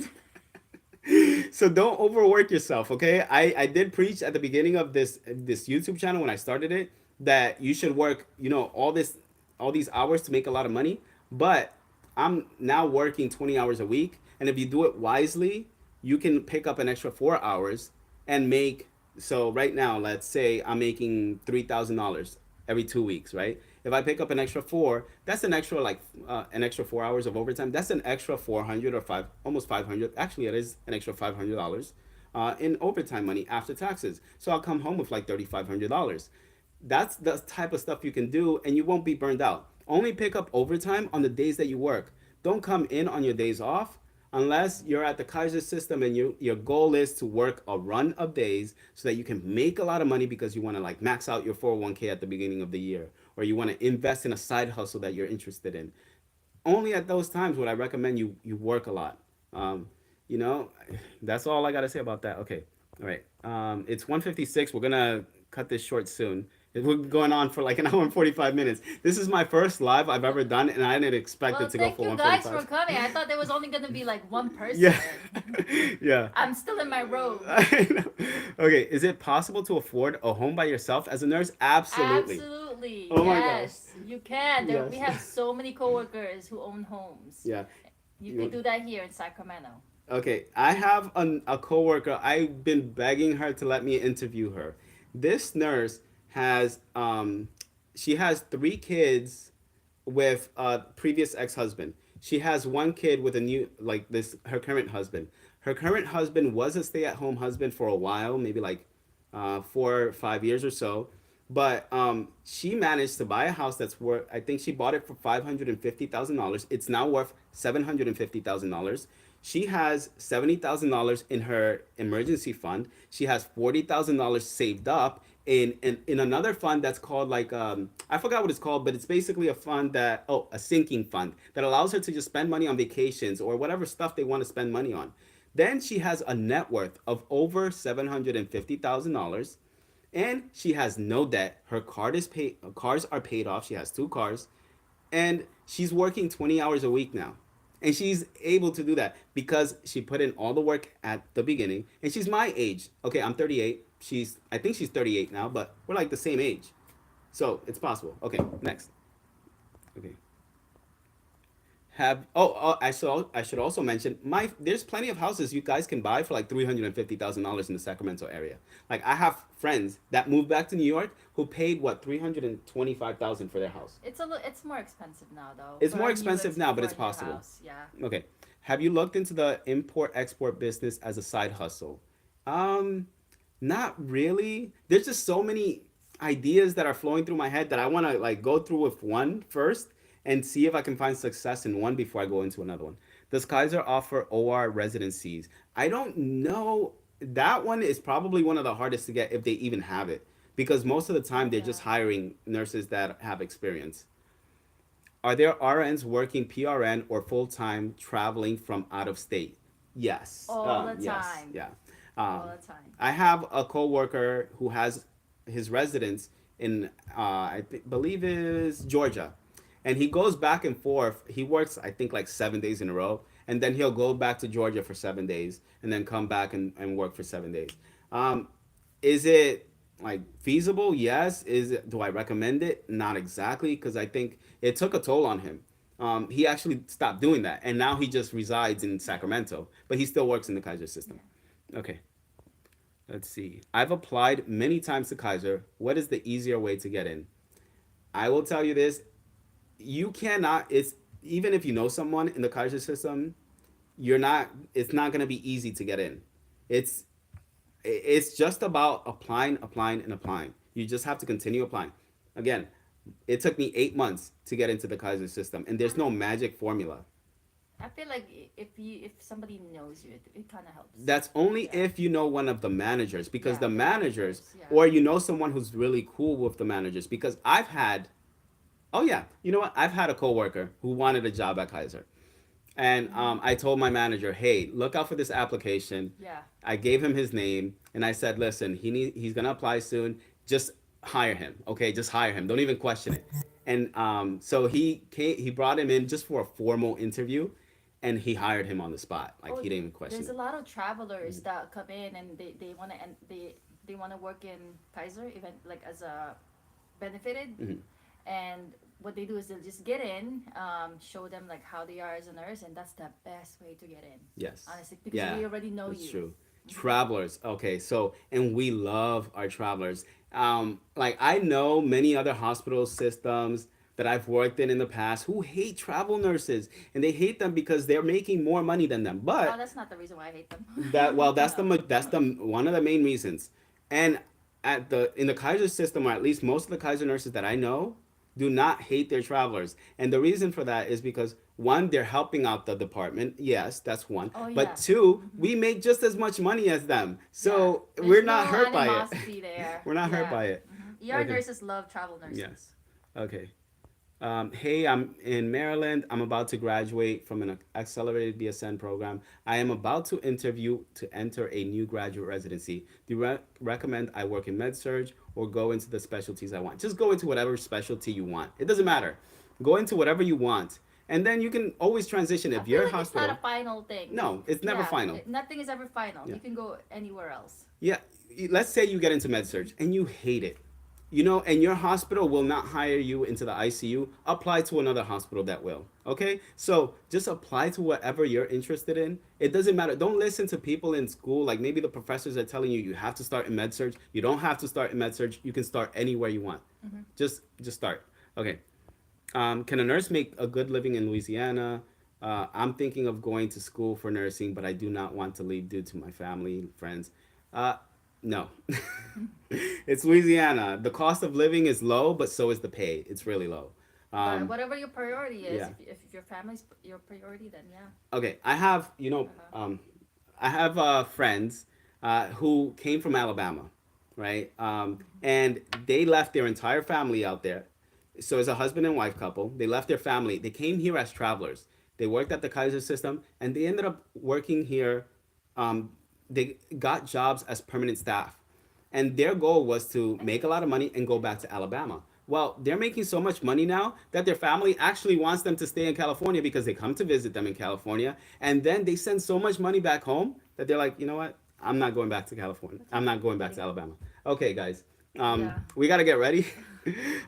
So don't overwork yourself, okay? I did preach at the beginning of this YouTube channel when I started it that you should work, all these hours to make a lot of money. But I'm now working 20 hours a week, and if you do it wisely, you can pick up an extra 4 hours and make. So right now, let's say I'm making $3,000 every 2 weeks, right? If I pick up an extra four, that's an extra an extra 4 hours of overtime. That's an extra 400 or five, almost 500. Actually, it is an extra $500 in overtime money after taxes. So I'll come home with like $3,500. That's the type of stuff you can do, and you won't be burned out. Only pick up overtime on the days that you work. Don't come in on your days off unless you're at the Kaiser system and your goal is to work a run of days so that you can make a lot of money because you want to like max out your 401k at the beginning of the year, or you want to invest in a side hustle that you're interested in. Only at those times would I recommend you work a lot. You know, that's all I got to say about that. Okay. All right. It's 1:56. We're going to cut this short soon. We're going on for like an hour and 45 minutes. This is my first live I've ever done, and I didn't expect it Well, to go thank for you guys for 145. coming. I thought there was only gonna be like one person. Yeah. Yeah. I'm still in my robe. I know. Okay, is it possible to afford a home by yourself as a nurse? Absolutely. Absolutely, Oh my gosh. yes, you can. There, Yes. we have so many coworkers who own homes. Yeah. You could You, do that here in Sacramento. okay, I have a coworker. I've been begging her to let me interview her. This nurse has she has 3 kids with a previous ex-husband. She has one kid with a new like this her current husband. Her current husband was a stay-at-home husband for a while, maybe like 4 or 5 years or so. But she managed to buy a house that's worth. I think she bought it for $550,000. It's now worth $750,000. She has $70,000 in her emergency fund. She has $40,000 saved up in another fund that's called like I forgot what it's called, but it's basically a fund that a sinking fund that allows her to just spend money on vacations or whatever stuff they want to spend money on. Then she has a net worth of over $750,000, and she has no debt. Her cars are paid off. She has 2 cars, and she's working 20 hours a week now. And she's able to do that because she put in all the work at the beginning. And she's my age. Okay, I'm 38. I think she's 38 now, but we're like the same age. So it's possible. Okay, next. Okay. I should also mention there's plenty of houses you guys can buy for like $350,000 in the Sacramento area. Like I have friends that moved back to New York who paid what 325,000 for their house. It's more expensive now though. It's more expensive now, but for it's a new possible. house. Yeah. Okay. Have you looked into the import export business as a side hustle? Um, Not really. There's just so many ideas that are flowing through my head that I want to like go through with one first and see if I can find success in one before I go into another one. Does Kaiser offer OR residencies? I don't know. That one is probably one of the hardest to get if they even have it because most of the time they're just Yeah. hiring nurses that have experience. Are there RNs working PRN or full time traveling from out of state? Yes. All the Yes. time. Yeah. All Um, the time. I have a coworker who has his residence in believe is Georgia, and he goes back and forth. He works I think like 7 days in a row, and then he'll go back to Georgia for 7 days, and then come back and work for 7 days. Um, is it like feasible? Yes. Is it? Do I recommend it? Not exactly, because I think it took a toll on him. He actually stopped doing that, and now he just resides in Sacramento, but he still works in the Kaiser system. Okay. Let's see. I've applied many times to Kaiser. What is the easier way to get in? I will tell you this. You cannot, it's even if you know someone in the Kaiser system, it's not going to be easy to get in. It's it's just about applying, applying, and applying. You just have to continue applying. Again, it took me 8 months to get into the Kaiser system, and there's no magic formula. I feel like if somebody knows you, it kind of helps. That's only Yeah. if you know one of the managers, because Yeah, the the managers, managers. Yeah. or you know someone who's really cool with the managers. Because oh yeah, you know what? I've had a coworker who wanted a job at Kaiser. And I told my manager, hey, look out for this application. Yeah. I gave him his name, and I said, listen, he's gonna apply soon. Just hire him, okay? Just hire him. Don't even question it. And so he brought him in just for a formal interview, and he hired him on the spot. Like Oh, he didn't even question there's a it. lot of travelers that come in and they want to, and they want to work in Kaiser, even like as a benefited. Hmm. And what they do is they'll just get in, show them like how they are as a nurse, and that's the best way to get in, Yes. honestly, because Yeah, we already know that's you. true. Travelers. Okay, so and we love our travelers. Like I know many other hospital systems that I've worked in the past who hate travel nurses, and they hate them because they're making more money than them. Oh, But that's not the reason why I hate them. that well, No. that's the one of the main reasons. And at the in the Kaiser system, or at least most of the Kaiser nurses that I know, do not hate their travelers. And the reason for that is because one, they're helping out the department. Yes, that's one. Oh But yeah. two, Hmm. we make just as much money as them. Yeah. So There's we're not no hurt by it. animosity there. We're not hurt Yeah. by it. ER Okay. nurses love travel nurses. Yes. Okay. Hey, I'm in Maryland. I'm about to graduate from an accelerated BSN program. I am about to interview to enter a new graduate residency. Do you recommend I work in med surg or go into the specialties I want? Just go into whatever specialty you want. It doesn't Yeah. matter. Go into whatever you want. And then you can always transition. I If feel your like it's not a hospital, final thing. no, it's never Yeah, final. nothing is ever final. Yeah. You can go anywhere else. Yeah, let's say you get into med surg and you hate it. You know, and your hospital will not hire you into the ICU. Apply to another hospital that will. Okay? So just apply to whatever you're interested in. It doesn't matter. Don't listen to people in school. Like maybe the professors are telling you you have to start in med surg. You don't have to start in med surg. You can start anywhere you want. Just start. Okay. Can a nurse make a good living in Louisiana? I'm thinking of going to school for nursing, but I do not want to leave due to my family and friends. Uh, no. It's Louisiana. The cost of living is low, but so is the pay. It's really low. But Um, whatever your priority is, yeah. if your family's your priority, then yeah. Okay. I have, Uh-huh. I have friends who came from Alabama, right? And they left their entire family out there. So as a husband and wife couple, they left their family. They came here as travelers. They worked at the Kaiser system, and they ended up working here. Um, they got jobs as permanent staff, and their goal was to make a lot of money and go back to Alabama. Well, they're making so much money now that their family actually wants them to stay in California because they come to visit them in California, and then they send so much money back home that they're like, you know what? I'm not going back to California. That's I'm not going back pretty to cool. Alabama. Okay, guys. Yeah. We gotta get ready.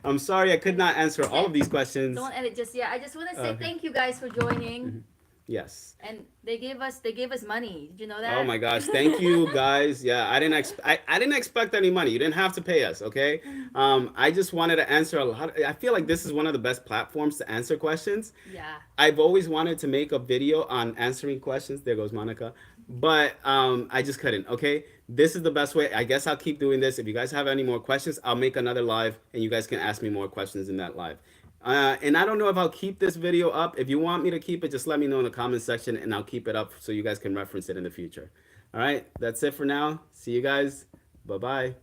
I'm sorry I could not answer all of these questions. Don't edit just yet. I just want to say Okay. thank you guys for joining. Yes. And they gave us money. Did you know Oh that? my gosh, thank you guys. Yeah, I didn't expect any money. You didn't have to pay us, okay? I just wanted to answer a lot. I feel like this is one of the best platforms to answer questions. Yeah. I've always wanted to make a video on answering questions. There goes Monica. But I just couldn't, okay? This is the best way. I guess I'll keep doing this. If you guys have any more questions, I'll make another live and you guys can ask me more questions in that live. And I don't know if I'll keep this video up. If you want me to keep it, just let me know in the comment section and I'll keep it up so you guys can reference it in the future. All right, that's it for now. See you guys. Bye bye.